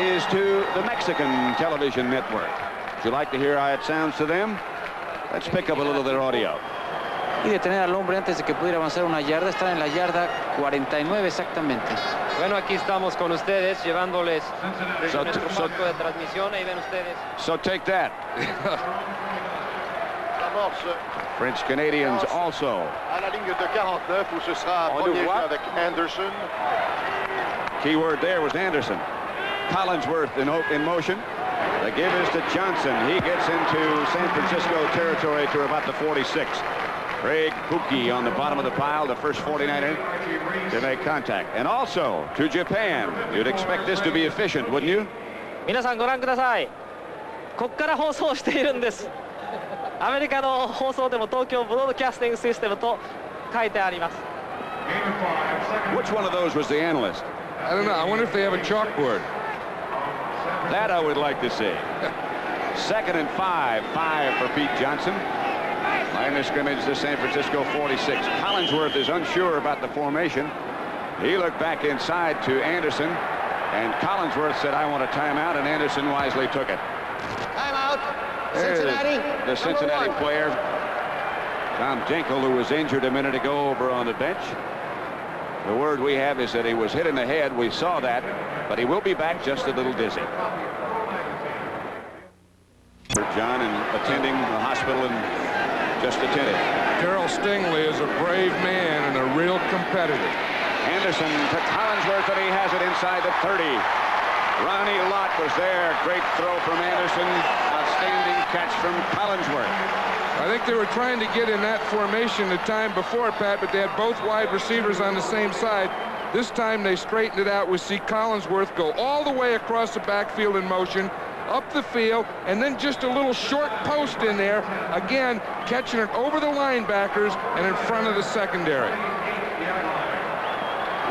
is to the Mexican television network. Would you like to hear how it sounds to them? Let's pick up a little of their audio. Y detener al hombre antes de que pudiera avanzar una yarda. Están en la yarda 49 exactamente. Bueno, aquí estamos con ustedes, llevándoles desde nuestro marco de transmisión. Ahí ven ustedes. So take that. French Canadians also. À la ligne de 49 où ce sera premier jeu avec Anderson. Keyword there was Anderson. Collinsworth in motion. The give is to Johnson. He gets into San Francisco territory to about the 46. Craig Pookie on the bottom of the pile, the first 49er to make contact. And also to Japan. You'd expect this to be efficient, wouldn't you? 皆さんご覧ください。ここから放送しているんです。アメリカの放送でも東京ブロードキャスティングシステムと書いてあります。Which one of those was the analyst? I don't know. I wonder if they have a chalkboard. That I would like to see. 2nd and 5 for Pete Johnson. Line of scrimmage to San Francisco 46. Collinsworth is unsure about the formation. He looked back inside to Anderson, and Collinsworth said, I want a timeout, and Anderson wisely took it. Timeout. Cincinnati. The Cincinnati player, Tom Dinkle, who was injured a minute ago over on the bench. The word we have is that he was hit in the head. We saw that, but he will be back just a little dizzy. John and attending the hospital and just attended. Darryl Stingley is a brave man and a real competitor. Anderson to Collinsworth, and he has it inside the 30. Ronnie Lott was there. Great throw from Anderson. Outstanding catch from Collinsworth. I think they were trying to get in that formation the time before, Pat, but they had both wide receivers on the same side. This time they straightened it out. We see Collinsworth go all the way across the backfield in motion, up the field, and then just a little short post in there, again, catching it over the linebackers and in front of the secondary.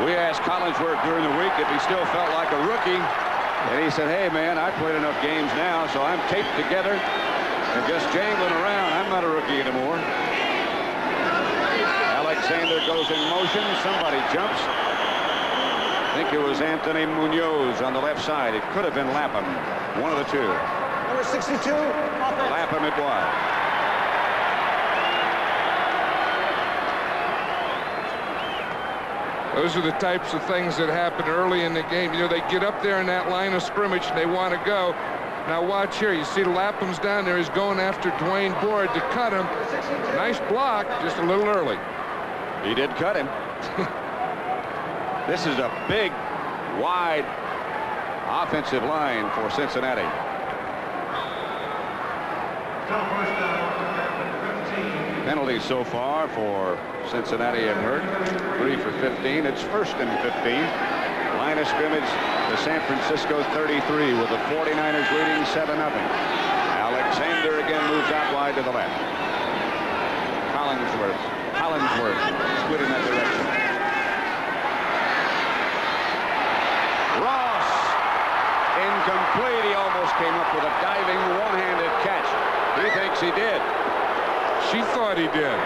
We asked Collinsworth during the week if he still felt like a rookie, and he said, hey, man, I've played enough games now, so I'm taped together and just jangling around. I'm not a rookie anymore. Alexander goes in motion. Somebody jumps. I think it was Anthony Munoz on the left side. It could have been Lapham, one of the two. Number 62. Lapham it was. Those are the types of things that happen early in the game. You know, they get up there in that line of scrimmage and they want to go. Now watch here. You see Lapham's down there. He's going after Dwayne Board to cut him. Nice block, just a little early. He did cut him. This is a big, wide offensive line for Cincinnati. Penalties so far for Cincinnati have hurt. 3 for 15. It's 1st and 15. Line of scrimmage, the San Francisco 33 with the 49ers leading 7-0. Alexander again moves out wide to the left. Collinsworth split in that direction. Ross, incomplete. He almost came up with a diving one-handed catch. He thinks he did. She thought he did.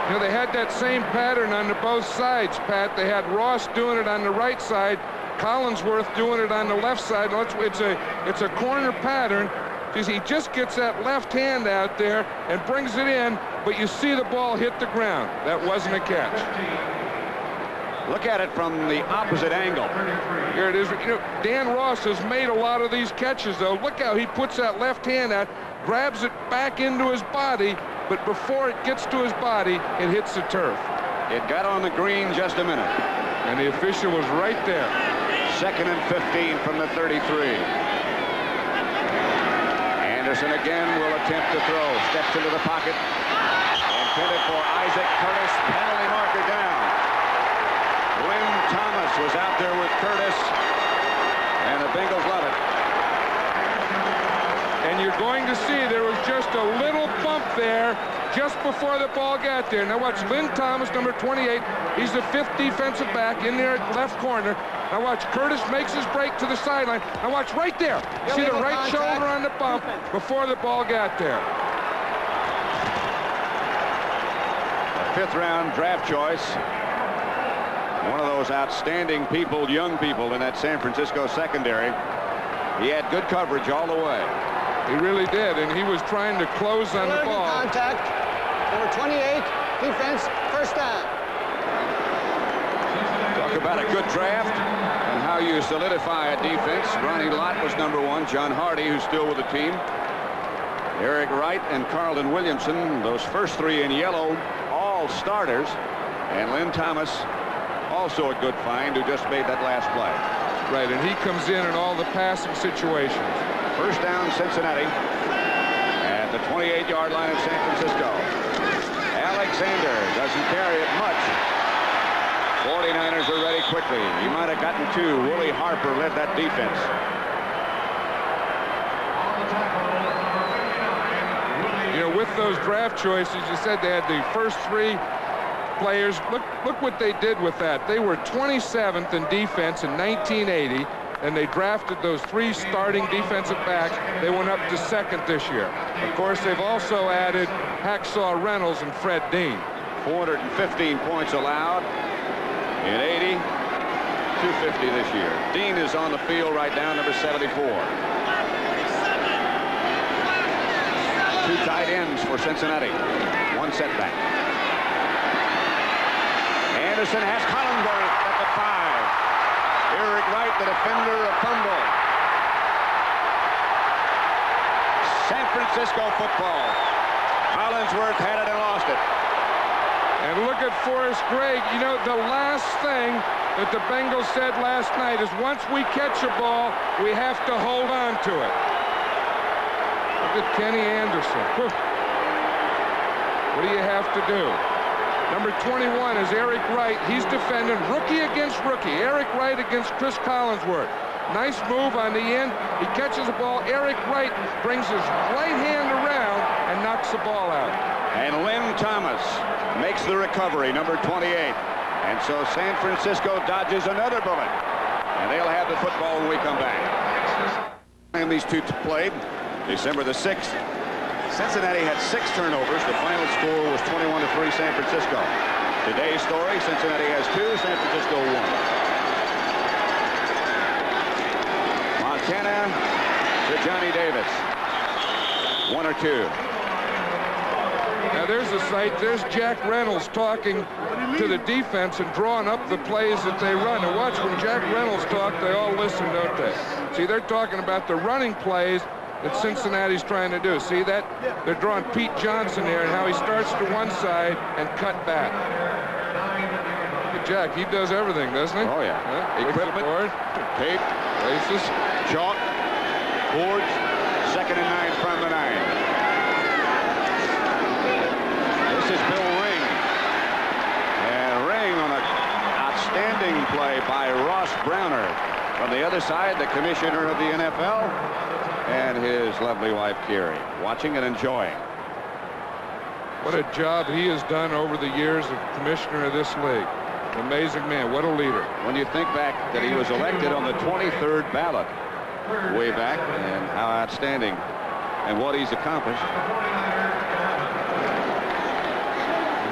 You know, they had that same pattern on both sides, Pat. They had Ross doing it on the right side, Collinsworth doing it on the left side. It's a corner pattern. He just gets that left hand out there and brings it in, but you see the ball hit the ground. That wasn't a catch. Look at it from the opposite angle. Here it is. You know, Dan Ross has made a lot of these catches, though. Look how he puts that left hand out, grabs it back into his body, but before it gets to his body, it hits the turf. It got on the green just a minute. And the official was right there. 2nd and 15 from the 33. Anderson again will attempt to throw. Steps into the pocket. Intended for Isaac Curtis. Penalty marker down. Lynn Thomas was out there with Curtis. And the Bengals love it. And you're going to see there was just a little bump there just before the ball got there. Now watch Lynn Thomas, number 28. He's the 5th defensive back in there at left corner. Now watch Curtis makes his break to the sideline. Now watch right there. See the right shoulder on the bump before the ball got there. A 5th round draft choice. One of those outstanding people, young people in that San Francisco secondary. He had good coverage all the way. He really did, and he was trying to close on the ball. Contact. Number 28, defense, 1st down. Talk about a good draft and how you solidify a defense. Ronnie Lott was number 1. John Hardy, who's still with the team. Eric Wright and Carlton Williamson, those first 3 in yellow, all starters. And Lynn Thomas, also a good find, who just made that last play. Right, and he comes in all the passing situations. 1st down, Cincinnati, at the 28-yard line of San Francisco. Alexander doesn't carry it much. 49ers are ready quickly. He might have gotten 2. Willie Harper led that defense. You know, with those draft choices, you said they had the first 3 players. Look what they did with that. They were 27th in defense in 1980. And they drafted those 3 starting defensive backs. They went up to 2nd this year. Of course, they've also added Hacksaw Reynolds and Fred Dean. 415 points allowed in 80. 250 this year. Dean is on the field right now, number 74. 2 tight ends for Cincinnati. 1 setback. Anderson has Collinsworth at the 5. Eric Wright, the defender, a fumble. San Francisco football. Collinsworth had it and lost it. And look at Forrest Gregg. You know, the last thing that the Bengals said last night is once we catch a ball, we have to hold on to it. Look at Kenny Anderson. Whew. What do you have to do? Number 21 is Eric Wright. He's defending rookie against rookie. Eric Wright against Chris Collinsworth. Nice move on the end. He catches the ball. Eric Wright brings his right hand around and knocks the ball out. And Lynn Thomas makes the recovery, number 28. And so San Francisco dodges another bullet. And they'll have the football when we come back. And these 2 played December the 6th. Cincinnati had 6 turnovers. The final score was 21-3 San Francisco. Today's story, Cincinnati has 2, San Francisco 1. Montana to Johnny Davis. 1 or 2. Now there's the sight. There's Jack Reynolds talking to the defense and drawing up the plays that they run. And watch, when Jack Reynolds talk, they all listen, don't they? See, they're talking about the running plays that Cincinnati's trying to do. See that? They're drawing Pete Johnson there and how he starts to one side and cut back. Look at Jack. He does everything, doesn't he? Oh, yeah. Equipment, board, tape, laces, chalk, boards, 2nd and 9 from the 9. This is Bill Ring. And Ring on an outstanding play by Ross Browner. From the other side, the commissioner of the NFL and his lovely wife, Carrie, watching and enjoying. What a job he has done over the years of commissioner of this league. Amazing man. What a leader. When you think back that he was elected on the 23rd ballot way back, and how outstanding and what he's accomplished.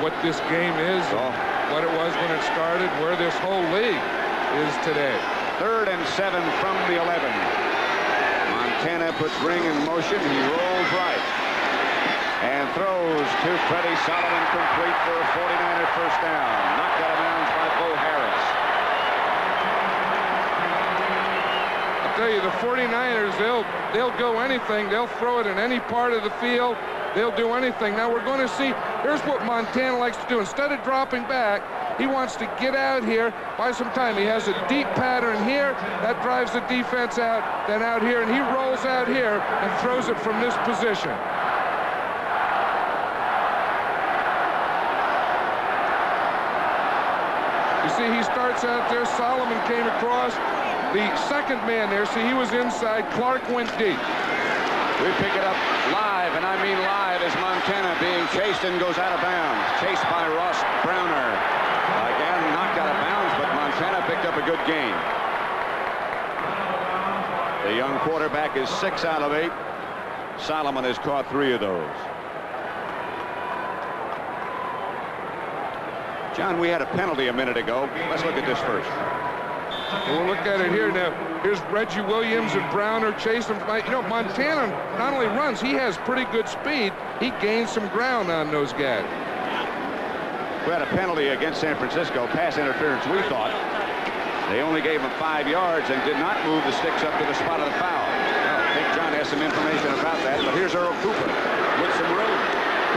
What this game is, what it was when it started, where this whole league is today. 3rd and 7 from the 11. Montana puts Ring in motion. He rolls right and throws to Freddie Solomon, complete for a 49er first down. Knocked out of bounds by Bo Harris. I'll tell you, the 49ers, they'll go anything. They'll throw it in any part of the field. They'll do anything. Now we're going to see, here's what Montana likes to do. Instead of dropping back, he wants to get out here, buy some time. He has a deep pattern here. That drives the defense out, then out here, and he rolls out here and throws it from this position. You see, he starts out there. Solomon came across. The second man there, see, he was inside. Clark went deep. We pick it up live, and I mean live, as Montana being chased and goes out of bounds. Chased by Ross Browner. Again, knocked out of bounds, but Montana picked up a good gain. The young quarterback is 6 out of 8. Solomon has caught 3 of those. John, we had a penalty a minute ago. Let's look at this first. We'll look at it here now. Here's Reggie Williams and Browner chasing. You know, Montana not only runs, he has pretty good speed. He gains some ground on those guys. We had a penalty against San Francisco, pass interference, we thought. They only gave him 5 yards and did not move the sticks up to the spot of the foul. Well, I think John has some information about that, but here's Earl Cooper with some room.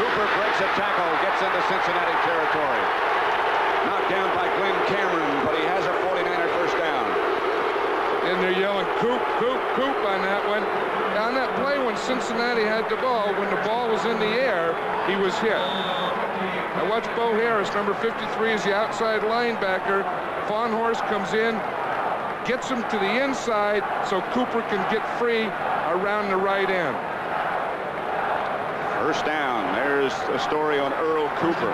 Cooper breaks a tackle, gets into Cincinnati territory. Knocked down by Glenn Cameron, but he has a 49er first down. And they're yelling, Coop, Coop, Coop on that one. On that play when Cincinnati had the ball, when the ball was in the air, he was hit. Now watch Bo Harris, number 53, is the outside linebacker. Fawnhorst comes in, gets him to the inside so Cooper can get free around the right end. First down. There's a story on Earl Cooper.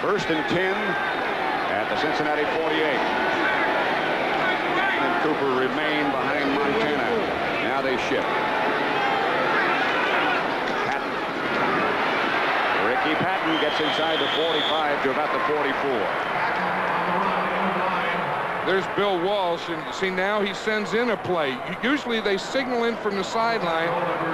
1st and 10 at the Cincinnati 48. And Cooper remained behind Montana. Now they shift. Patton. Ricky Patton gets inside the 45 to about the 44. There's Bill Walsh, and see, now he sends in a play. Usually they signal in from the sideline.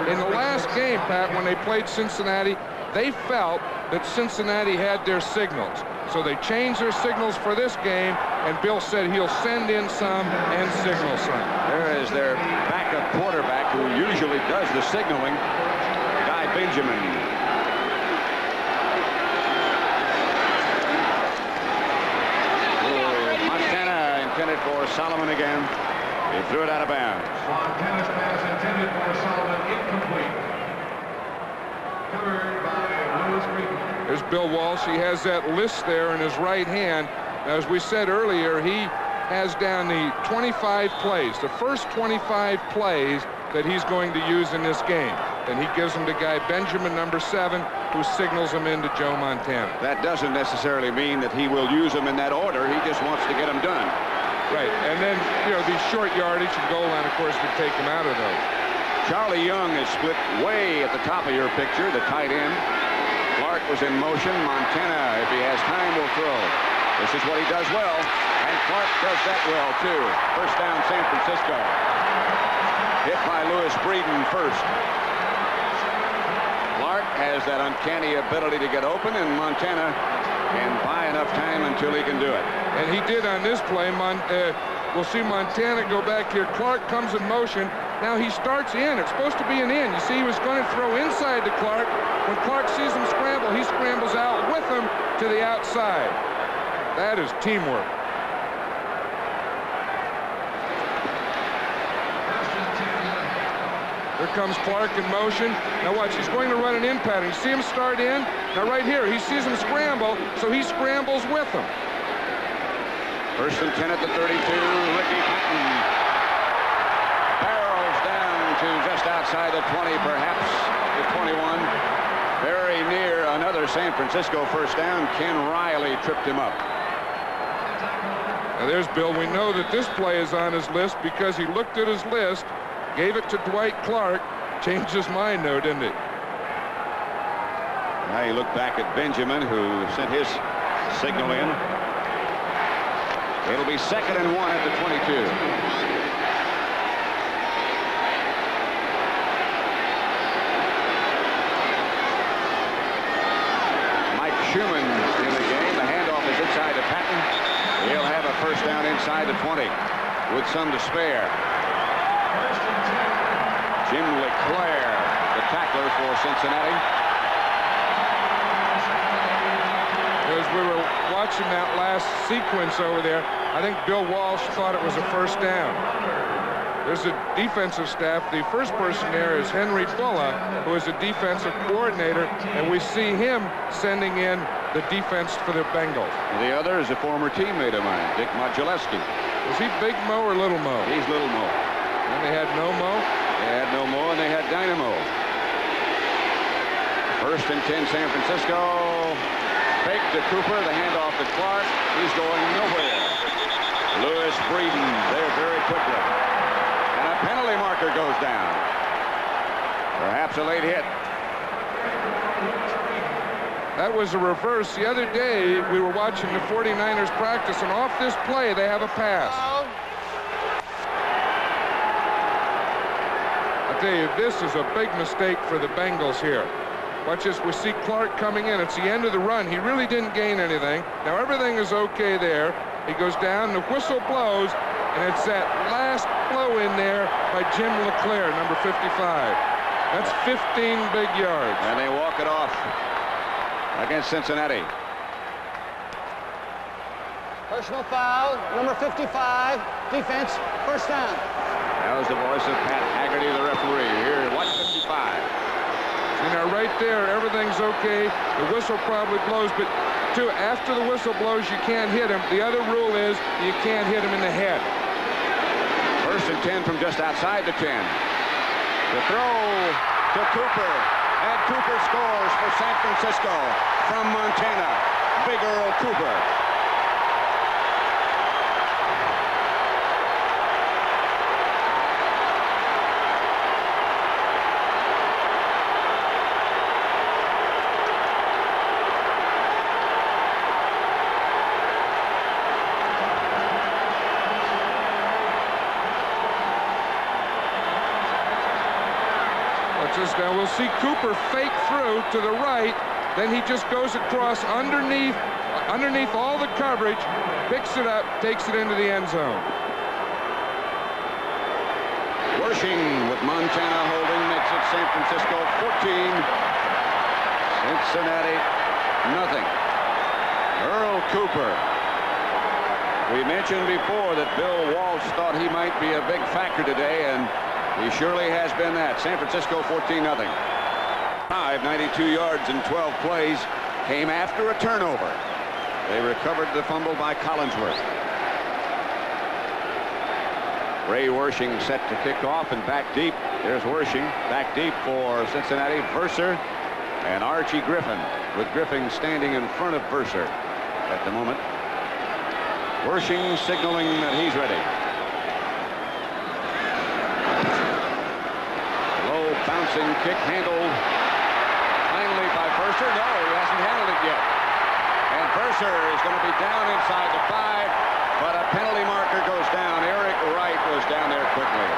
In the last game, Pat, when they played Cincinnati, they felt that Cincinnati had their signals. So they changed their signals for this game, and Bill said he'll send in some and signal some. There is their backup quarterback who usually does the signaling, Guy Benjamin. Intended for Solomon again. He threw it out of bounds. Montana's pass intended for Solomon, incomplete. Covered by Lewis Green. There's Bill Walsh. He has that list there in his right hand. Now, as we said earlier, he has down the 25 plays, the first 25 plays that he's going to use in this game. And he gives them to Guy Benjamin, number 7, who signals them into Joe Montana. That doesn't necessarily mean that he will use them in that order. He just wants to get them done. Right, and then, you know, these short yardage and goal line, of course, would take him out of those. Charlie Young is split way at the top of your picture, the tight end. Clark was in motion. Montana, if he has time, will throw. This is what he does well, and Clark does that well, too. First down, San Francisco. Hit by Lewis Breeden first. has that uncanny ability to get open, and Montana can buy enough time until he can do it. And he did on this play. We'll see Montana go back here. Clark comes in motion. Now he starts in. It's supposed to be an in. You see, he was going to throw inside to Clark. When Clark sees him scramble, he scrambles out with him to the outside. That is teamwork. Here comes Clark in motion. Now watch, he's going to run an in pattern. You see him start in? Now right here, he sees him scramble, so he scrambles with him. 1st and 10 at the 32. Ricky Patton barrels down to just outside the 20, perhaps the 21. Very near another San Francisco first down. Ken Riley tripped him up. Now there's Bill. We know that this play is on his list because he looked at his list, gave it to Dwight Clark, changed his mind, though, didn't he? Now you look back at Benjamin, who sent his signal in. It'll be 2nd and 1 at the 22. Mike Schumann in the game. The handoff is inside to Patton. He'll have a first down inside the 20 with some to spare. Jim LeClair, the tackler for Cincinnati. As we were watching that last sequence over there, I think Bill Walsh thought it was a first down. There's a defensive staff. The first person there is Henry Bulla, who is a defensive coordinator, and we see him sending in the defense for the Bengals. The other is a former teammate of mine, Dick Modulewski. Was he Big Mo or Little Mo? He's Little Mo. And they had no Mo? They had no Mo, and they had Dynamo. 1st and 10, San Francisco. Fake to Cooper, the handoff to Clark. He's going nowhere. Lewis Breeden there very quickly. And a penalty marker goes down. Perhaps a late hit. That was a reverse. The other day, we were watching the 49ers practice, and off this play, they have a pass. I tell you, this is a big mistake for the Bengals here. Watch this. We see Clark coming in. It's the end of the run. He really didn't gain anything. Now everything is okay there. He goes down. The whistle blows, and it's that last blow in there by Jim LeClair, number 55. That's 15 big yards. And they walk it off against Cincinnati. Personal foul, number 55, defense, first down. That was the voice of Pat Haggerty, the referee. Here, watch 55. You know, right there, everything's okay. The whistle probably blows, but after the whistle blows, you can't hit him. The other rule is you can't hit him in the head. 1st and 10 from just outside the 10. The throw to Cooper, and Cooper scores for San Francisco from Montana. Big Earl Cooper. Now we'll see Cooper fake through to the right, then he just goes across underneath all the coverage, picks it up, takes it into the end zone. Wershing with Montana holding makes it San Francisco 14, Cincinnati nothing. Earl Cooper. We mentioned before that Bill Walsh thought he might be a big factor today, and he surely has been that. San Francisco 14-0. 92 yards in 12 plays came after a turnover. They recovered the fumble by Collinsworth. Ray Wershing set to kick off and back deep. There's Wershing back deep for Cincinnati. Verser and Archie Griffin, with Griffin standing in front of Verser at the moment. Wershing signaling that he's ready. Bouncing kick handled finally by Verser. No, he hasn't handled it yet. And Verser is going to be down inside the 5, but a penalty marker goes down. Eric Wright was down there quickly.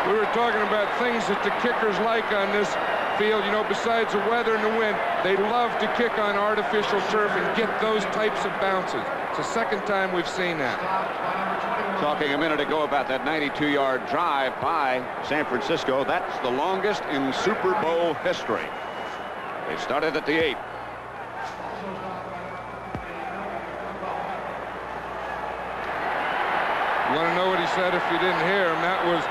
We were talking about things that the kickers like on this field. You know, besides the weather and the wind, they love to kick on artificial turf and get those types of bounces. It's the second time we've seen that. Talking a minute ago about that 92-yard drive by San Francisco. That's the longest in Super Bowl history. They started at the 8. You want to know what he said if you didn't hear him? That was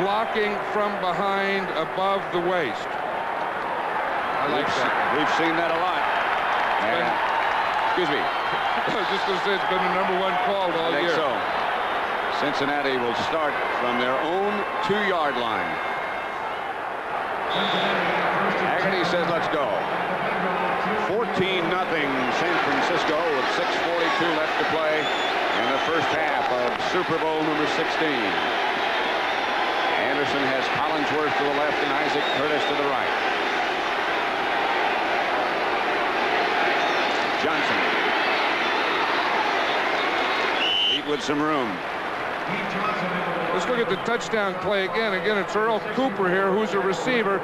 blocking from behind above the waist. I like that. We've seen that a lot. And, excuse me. I was just going to say it's been the #1 call all year. I think so. Cincinnati will start from their own 2-yard line. Haggerty says let's go. 14-0 San Francisco with 6:42 left to play in the first half of Super Bowl number 16. Anderson has Collinsworth to the left and Isaac Curtis to the right. Johnson. Heat with some room. Let's look at the touchdown play again. Again, it's Earl Cooper here, who's a receiver.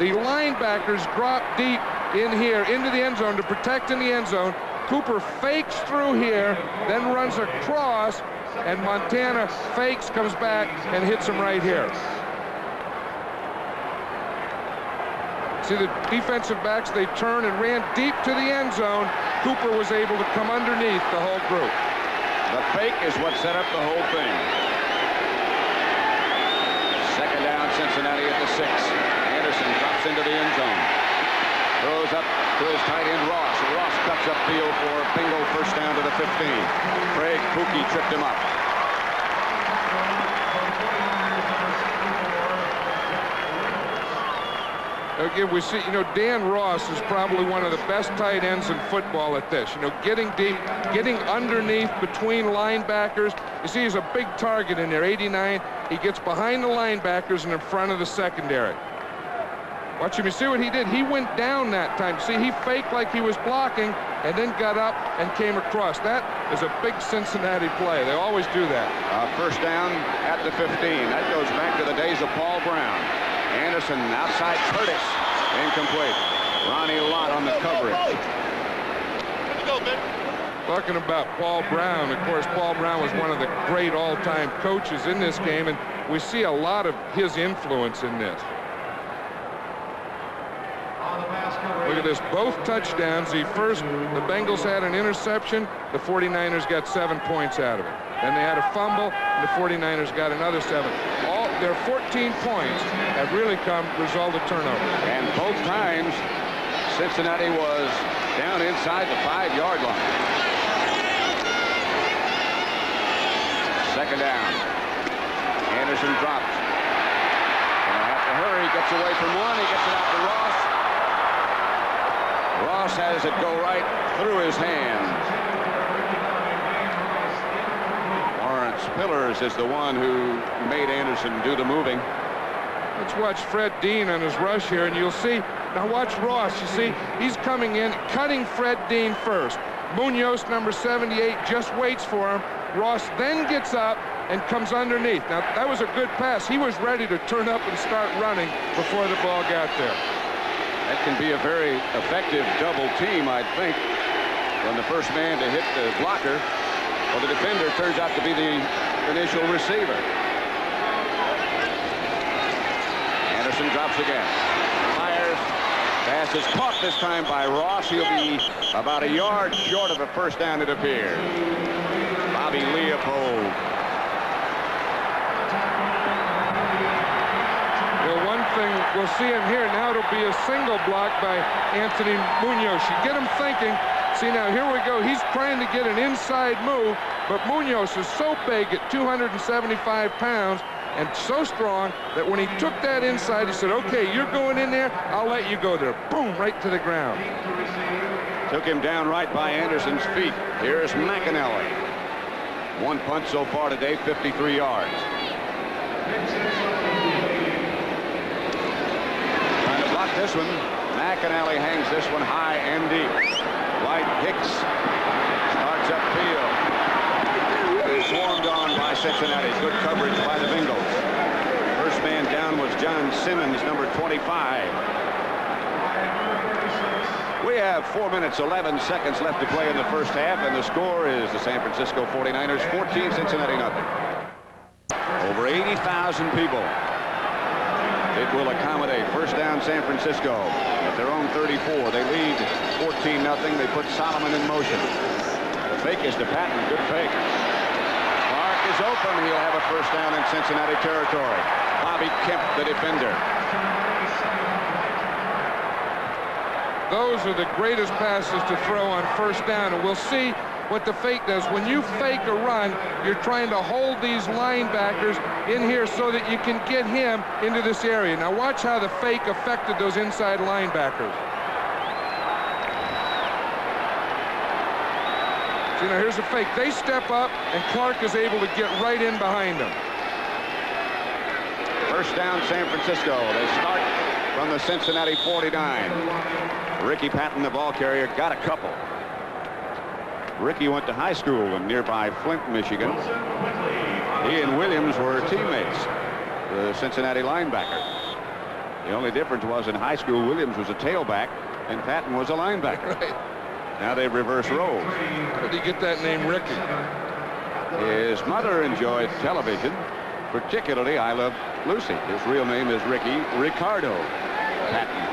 The linebackers drop deep in here into the end zone to protect in the end zone. Cooper fakes through here, then runs across, and Montana fakes, comes back, and hits him right here. See the defensive backs, they turned and ran deep to the end zone. Cooper was able to come underneath the whole group. The fake is what set up the whole thing. Second down, Cincinnati at the 6. Anderson drops into the end zone. Throws up to his tight end, Ross. Ross cuts upfield for a bingo first down to the 15. Craig Pookie tripped him up. Again, we see, you know, Dan Ross is probably one of the best tight ends in football at this. You know, getting deep, getting underneath between linebackers. You see, he's a big target in there, 89. He gets behind the linebackers and in front of the secondary. Watch him. You see what he did? He went down that time. See, he faked like he was blocking and then got up and came across. That is a big Cincinnati play. They always do that. First down at the 15. That goes back to the days of Paul Brown. Anderson outside Curtis. Incomplete. Ronnie Lott on the coverage. Talking about Paul Brown, of course, Paul Brown was one of the great all-time coaches in this game, and we see a lot of his influence in this. Look at this, both touchdowns. The Bengals had an interception. The 49ers got 7 points out of it. Then they had a fumble, and the 49ers got another 7. All their 14 points have really result of turnover. And both times, Cincinnati was down inside the 5-yard line. Second down. Anderson drops. Gonna have to hurry. Gets away from one. He gets it out to Ross. Ross has it go right through his hands. Lawrence Pillars is the one who made Anderson do the moving. Let's watch Fred Dean on his rush here, and you'll see. Now watch Ross. You see, he's coming in, cutting Fred Dean first. Munoz, number 78, just waits for him. Ross then gets up and comes underneath. Now, that was a good pass. He was ready to turn up and start running before the ball got there. That can be a very effective double team, I think, when the first man to hit the blocker or the defender turns out to be the initial receiver. Anderson drops again. Fires. Pass is caught this time by Ross. He'll be about a yard short of a first down, it appears. Bobby Leopold. One thing we'll see him here now, it'll be a single block by Anthony Munoz. You get him thinking. See, now here we go. He's trying to get an inside move, but Munoz is so big at 275 pounds and so strong that when he took that inside, he said, okay, you're going in there, I'll let you go there. Boom, right to the ground. Took him down right by Anderson's feet. Here's McAnally. One punt so far today, 53 yards. Trying to block this one. McAnally hangs this one high and deep. White Hicks starts upfield. Swarmed on by Cincinnati. Good coverage by the Bengals. First man down. down was John Simmons, number 25. We have 4 minutes, 11 seconds left to play in the first half, and the score is the San Francisco 49ers 14, Cincinnati nothing. Over 80,000 people. It will accommodate. First down, San Francisco at their own 34. They lead 14-0. They put Solomon in motion. The fake is to Patton. Good fake. Clark is open. He'll have a first down in Cincinnati territory. Bobby Kemp, the defender. Those are the greatest passes to throw on first down, and we'll see what the fake does. When you fake a run, you're trying to hold these linebackers in here so that you can get him into this area. Now watch how the fake affected those inside linebackers. See, now here's a fake. They step up, and Clark is able to get right in behind them. First down, San Francisco. They start from the Cincinnati 49. Ricky Patton, the ball carrier, got a couple. Ricky went to high school in nearby Flint, Michigan. He and Williams were teammates, the Cincinnati linebacker. The only difference was in high school, Williams was a tailback and Patton was a linebacker. Right. Now they've reversed roles. How did he get that name, Ricky? His mother enjoyed television, particularly I Love Lucy. His real name is Ricky Ricardo Patton.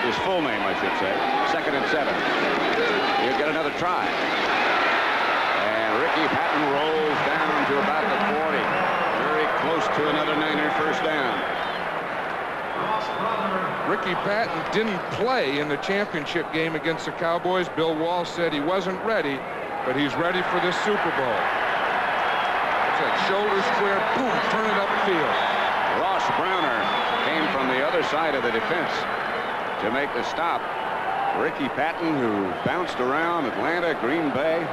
His full name, I should say. 2nd and 7. He'll get another try. And Ricky Patton rolls down to about the 40. Very close to another Niner first down. Ricky Patton didn't play in the championship game against the Cowboys. Bill Walsh said he wasn't ready, but he's ready for this Super Bowl. It's like shoulder square, boom, turn it upfield. Ross Browner came from the other side of the defense to make the stop. Ricky Patton, who bounced around Atlanta, Green Bay,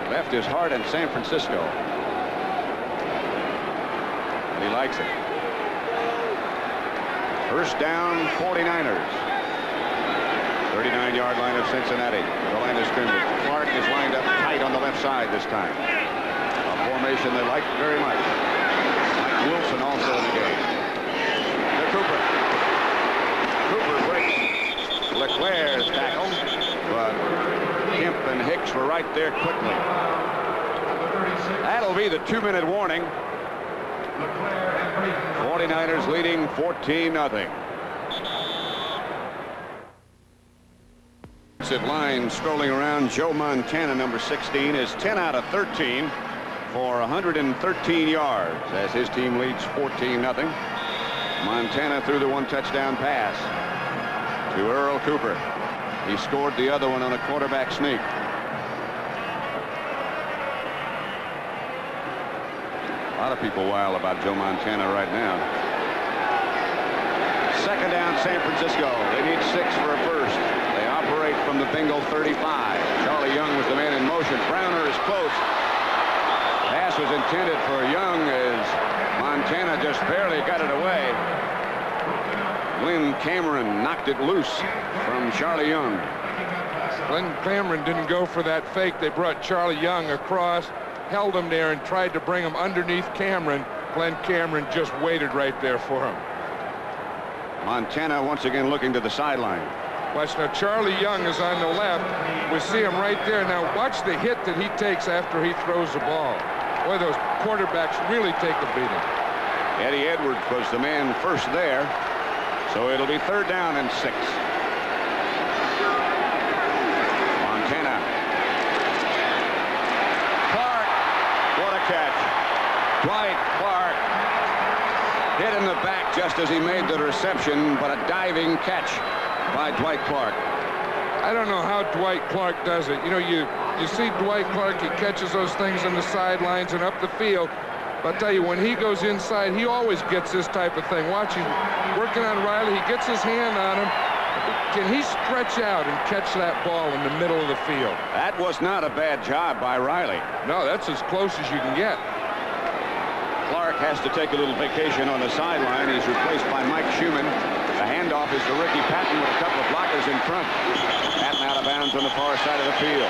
left his heart in San Francisco. And he likes it. First down, 49ers. 39-yard line of Cincinnati. The line of scrimmage. Clark is lined up tight on the left side this time. A formation they like very much. Mike Wilson also in the game. To Cooper. Cooper breaks Leclerc's tackle, but Kemp and Hicks were right there quickly. That'll be the 2-minute warning. 49ers leading 14-0. At line strolling around, Joe Montana, number 16, is 10 out of 13 for 113 yards as his team leads 14-0. Montana threw the 1 touchdown pass to Earl Cooper. He scored the other one on a quarterback sneak. A lot of people wild about Joe Montana right now. Second down, San Francisco. They need 6 for a first. They operate from the Bengal 35. Charlie Young was the man in motion. Browner is close. Pass was intended for Young as Montana just barely got it away. Glenn Cameron knocked it loose from Charlie Young. Glenn Cameron didn't go for that fake. They brought Charlie Young across, held him there, and tried to bring him underneath Cameron. Glenn Cameron just waited right there for him. Montana once again looking to the sideline. Watch now, Charlie Young is on the left. We see him right there. Now watch the hit that he takes after he throws the ball. Boy, those quarterbacks really take a beating. Eddie Edwards was the man first there. So it'll be 3rd down and 6. Montana. Clark. What a catch. Dwight Clark hit in the back just as he made the reception, but a diving catch by Dwight Clark. I don't know how Dwight Clark does it. You know, you see Dwight Clark, he catches those things on the sidelines and up the field. But I'll tell you, when he goes inside, he always gets this type of thing. Watch him working on Riley. He gets his hand on him. Can he stretch out and catch that ball in the middle of the field? That was not a bad job by Riley. No, that's as close as you can get. Clark has to take a little vacation on the sideline. He's replaced by Mike Schumann. The handoff is to Ricky Patton with a couple of blockers in front. Patton out of bounds on the far side of the field.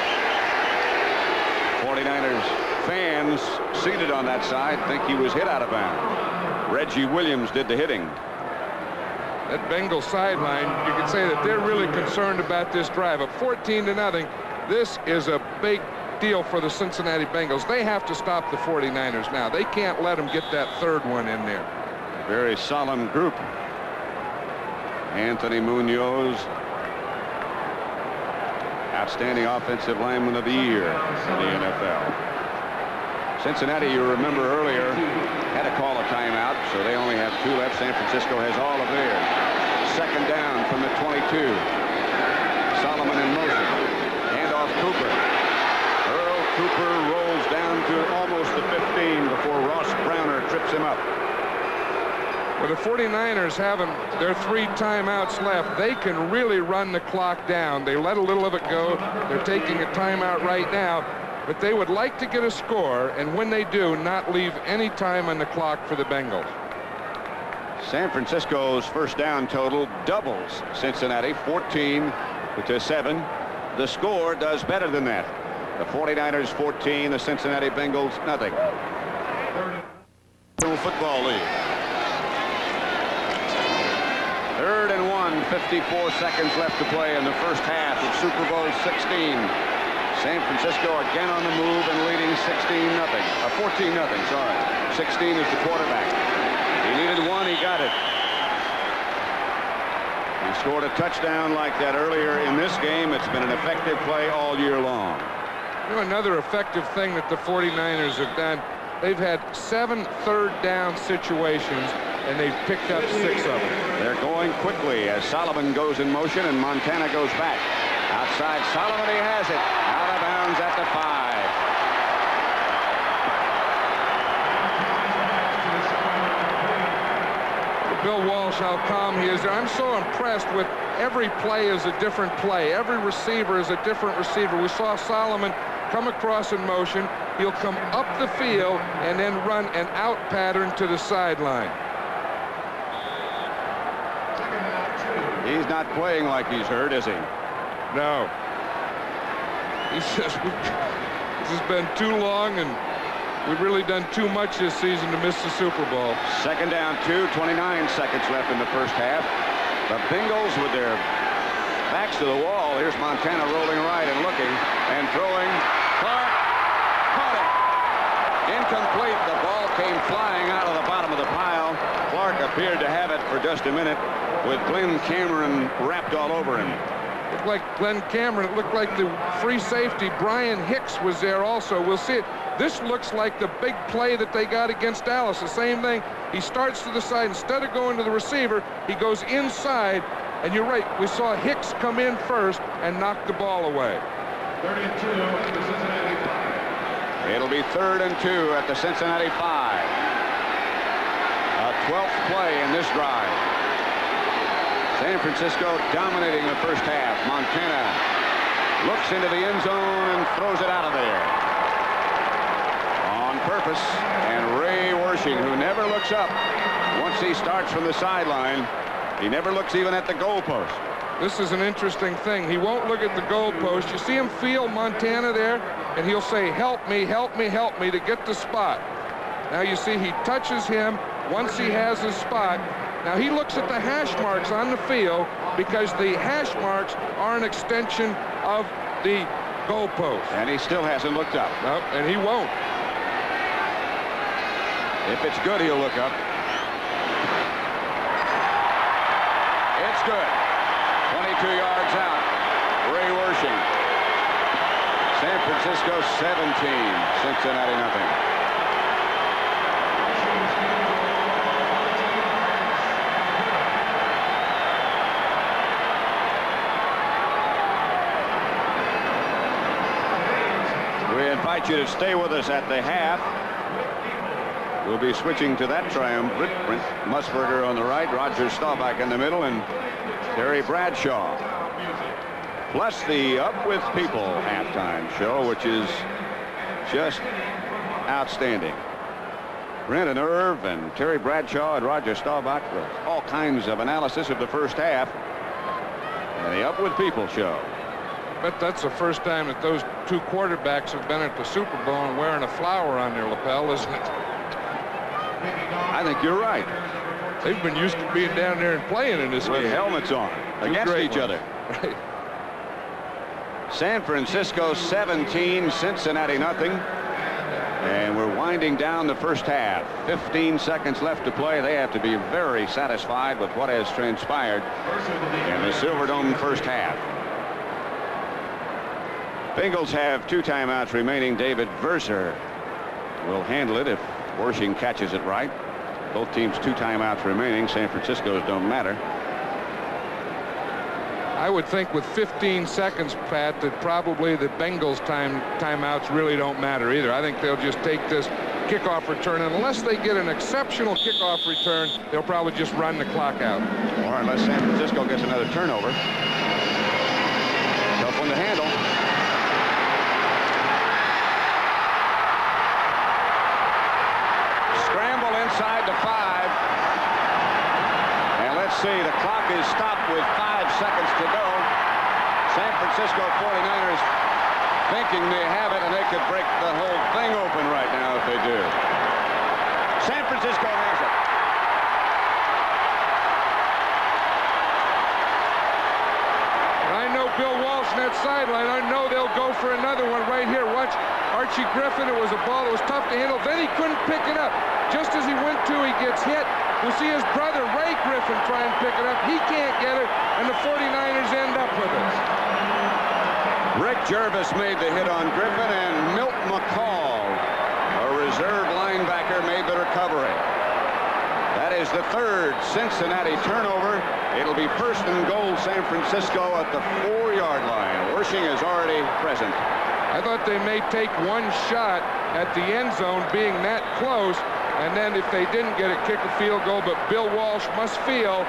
49ers fans seated on that side think he was hit out of bounds. Reggie Williams did the hitting. That Bengals sideline, you can say that they're really concerned about this drive. Up 14-0. This is a big deal for the Cincinnati Bengals. They have to stop the 49ers now. They can't let them get that third one in there. Very solemn group. Anthony Munoz, outstanding offensive lineman of the year in the NFL. Cincinnati, you remember earlier, had to call a timeout, so they only have 2 left. San Francisco has all of theirs. Second down from the 22. Solomon in motion. Handoff Cooper. Earl Cooper rolls down to almost the 15 before Ross Browner trips him up. Well, the 49ers having their 3 timeouts left, they can really run the clock down. They let a little of it go. They're taking a timeout right now, but they would like to get a score, and when they do, not leave any time on the clock for the Bengals. San Francisco's first down total doubles Cincinnati, 14-7. The score does better than that. The 49ers 14, the Cincinnati Bengals nothing. Football League. 3rd and 1, 54 seconds left to play in the first half of Super Bowl 16. San Francisco again on the move and leading 14-0, sorry. 16 is the quarterback. He needed 1, he got it. He scored a touchdown like that earlier in this game. It's been an effective play all year long. You know, another effective thing that the 49ers have done, they've had 7 third-down situations, and they've picked up 6 of them. They're going quickly as Solomon goes in motion and Montana goes back. Outside Solomon, he has it. Out of bounds at the 5. Bill Walsh, how calm he is there. I'm so impressed with every play is a different play. Every receiver is a different receiver. We saw Solomon come across in motion. He'll come up the field and then run an out pattern to the sideline. He's not playing like he's hurt, is he? No. He says, this has been too long, and we've really done too much this season to miss the Super Bowl. Second down, 2, 29 seconds left in the first half. The Bengals with their backs to the wall. Here's Montana rolling right and looking and throwing. Clark caught it. Incomplete. The ball came flying out of the bottom of the pile. Clark appeared to have it for just a minute with Glenn Cameron wrapped all over him. Looked like Glenn Cameron. It looked like the free safety, Brian Hicks, was there also. We'll see it. This looks like the big play that they got against Dallas. The same thing. He starts to the side. Instead of going to the receiver, he goes inside. And you're right. We saw Hicks come in first and knock the ball away. 32 at the Cincinnati 5. It'll be 3rd and 2 at the Cincinnati 5. A 12th play in this drive. San Francisco dominating the first half. Montana looks into the end zone and throws it out of there. On purpose. And Ray Wersching, who never looks up once he starts from the sideline. He never looks even at the goalpost. This is an interesting thing. He won't look at the goalpost. You see him feel Montana there, and he'll say, help me, help me, help me, to get the spot. Now you see he touches him once he has his spot. Now he looks at the hash marks on the field because the hash marks are an extension of the goalpost. And he still hasn't looked up. Nope, and he won't. If it's good, he'll look up. It's good. 22 yards out. Ray Wersching. San Francisco 17, Cincinnati nothing. We invite you to stay with us at the half. We'll be switching to that triumvirate. Brent Musburger on the right, Roger Staubach in the middle, and Terry Bradshaw. Plus the Up With People halftime show, which is just outstanding. Brent and Irv and Terry Bradshaw and Roger Staubach with all kinds of analysis of the first half. And the Up With People show. bet that's the first time that those two quarterbacks have been at the Super Bowl and wearing a flower on their lapel, isn't it? I think you're right. They've been used to being down there and playing in this With game. helmets on against each other. Right. San Francisco 17, Cincinnati nothing. And we're winding down the first half. 15 seconds left to play. They have to be very satisfied with what has transpired in the Silverdome first half. Bengals have 2 timeouts remaining. David Verser will handle it if Wersching catches it right. Both teams 2 timeouts remaining. San Francisco's don't matter. I would think with 15 seconds, Pat, that probably the Bengals timeouts really don't matter either. I think they'll just take this kickoff return, and unless they get an exceptional kickoff return, they'll probably just run the clock out. Or unless San Francisco gets another turnover. Tough one to handle. Scramble inside the 5. And let's see, the clock is stopped with 5 seconds to go. San Francisco 49ers thinking they have it, and they could break the whole thing open right now if they do. San Francisco has it. I know Bill Walsh in that sideline. I know they'll go for another one right here. Watch Archie Griffin. It was a ball that was tough to handle. Then he couldn't pick it up. Just as he went to, he gets hit. We'll see his brother, Ray Griffin, try and pick it up. He can't get it, and the 49ers end up with it. Rick Jervis made the hit on Griffin, and Milt McCall, a reserve linebacker, made the recovery. That is the 3rd Cincinnati turnover. It'll be 1st and goal, San Francisco at the 4-yard line. Wersching is already present. I thought they may take one shot at the end zone being that close, and then if they didn't get it, kick a field goal. But Bill Walsh must feel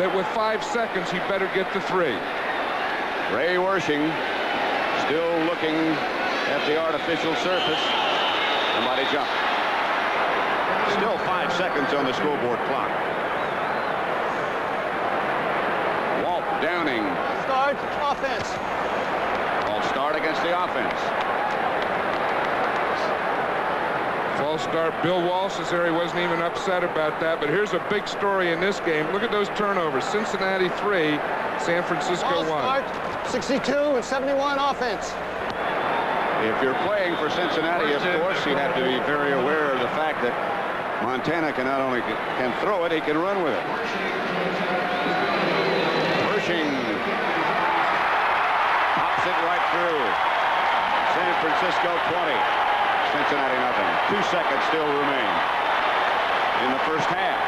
that with 5 seconds, he better get to 3. Ray Wersching still looking at the artificial surface. Somebody jumped. Still 5 seconds on the scoreboard clock. Walt Downing. Start offense. False start against the offense. False start. Bill Walsh is there. He wasn't even upset about that. But here's a big story in this game. Look at those turnovers. Cincinnati 3, San Francisco 1. Start 62 and 71 offense. If you're playing for Cincinnati, of course, you have to be very aware of the fact that Montana can not only can throw it, he can run with it. Wersching pops it right through. San Francisco 20. Cincinnati nothing. 2 seconds still remain in the first half.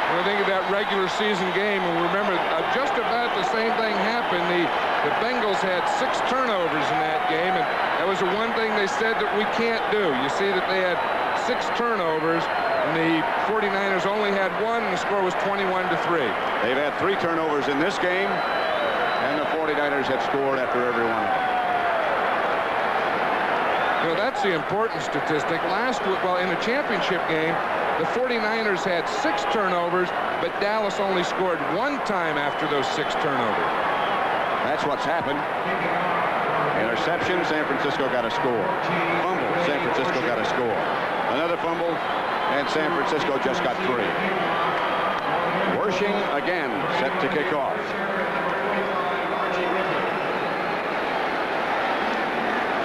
When we think of that regular season game, and remember, just about the same thing happened. The Bengals had 6 turnovers in that game, and that was the one thing they said that we can't do. You see that they had 6 turnovers, and the 49ers only had 1, and the score was 21-3. They've had 3 turnovers in this game, and the 49ers had scored after every one. You know, that's the important statistic. In the championship game, the 49ers had 6 turnovers, but Dallas only scored 1 time after those 6 turnovers. That's what's happened. Interception, San Francisco got a score. Fumble, San Francisco got a score. Another fumble, and San Francisco just got 3. Wersching again set to kick off.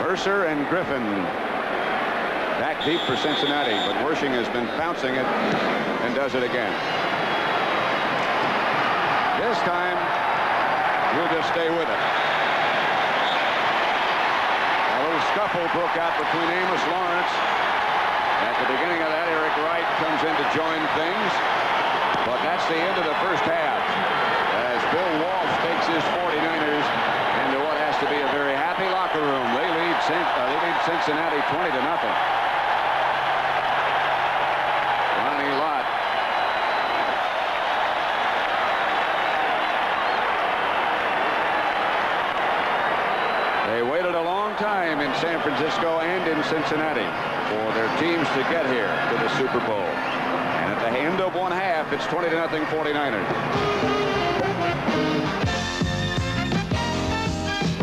Verser and Griffin back deep for Cincinnati, but Wersching has been bouncing it and does it again. This time, we'll just stay with it. A little scuffle broke out between Amos Lawrence. At the beginning of that, Eric Wright comes in to join things. But that's the end of the first half, as Bill Walsh takes his 49ers into what has to be a very happy locker room. They lead Cincinnati 20-0. Ronnie Lott. They waited a long time in San Francisco and in Cincinnati for their teams to get here to the Super Bowl. And at the end of one half, it's 20-0 49ers.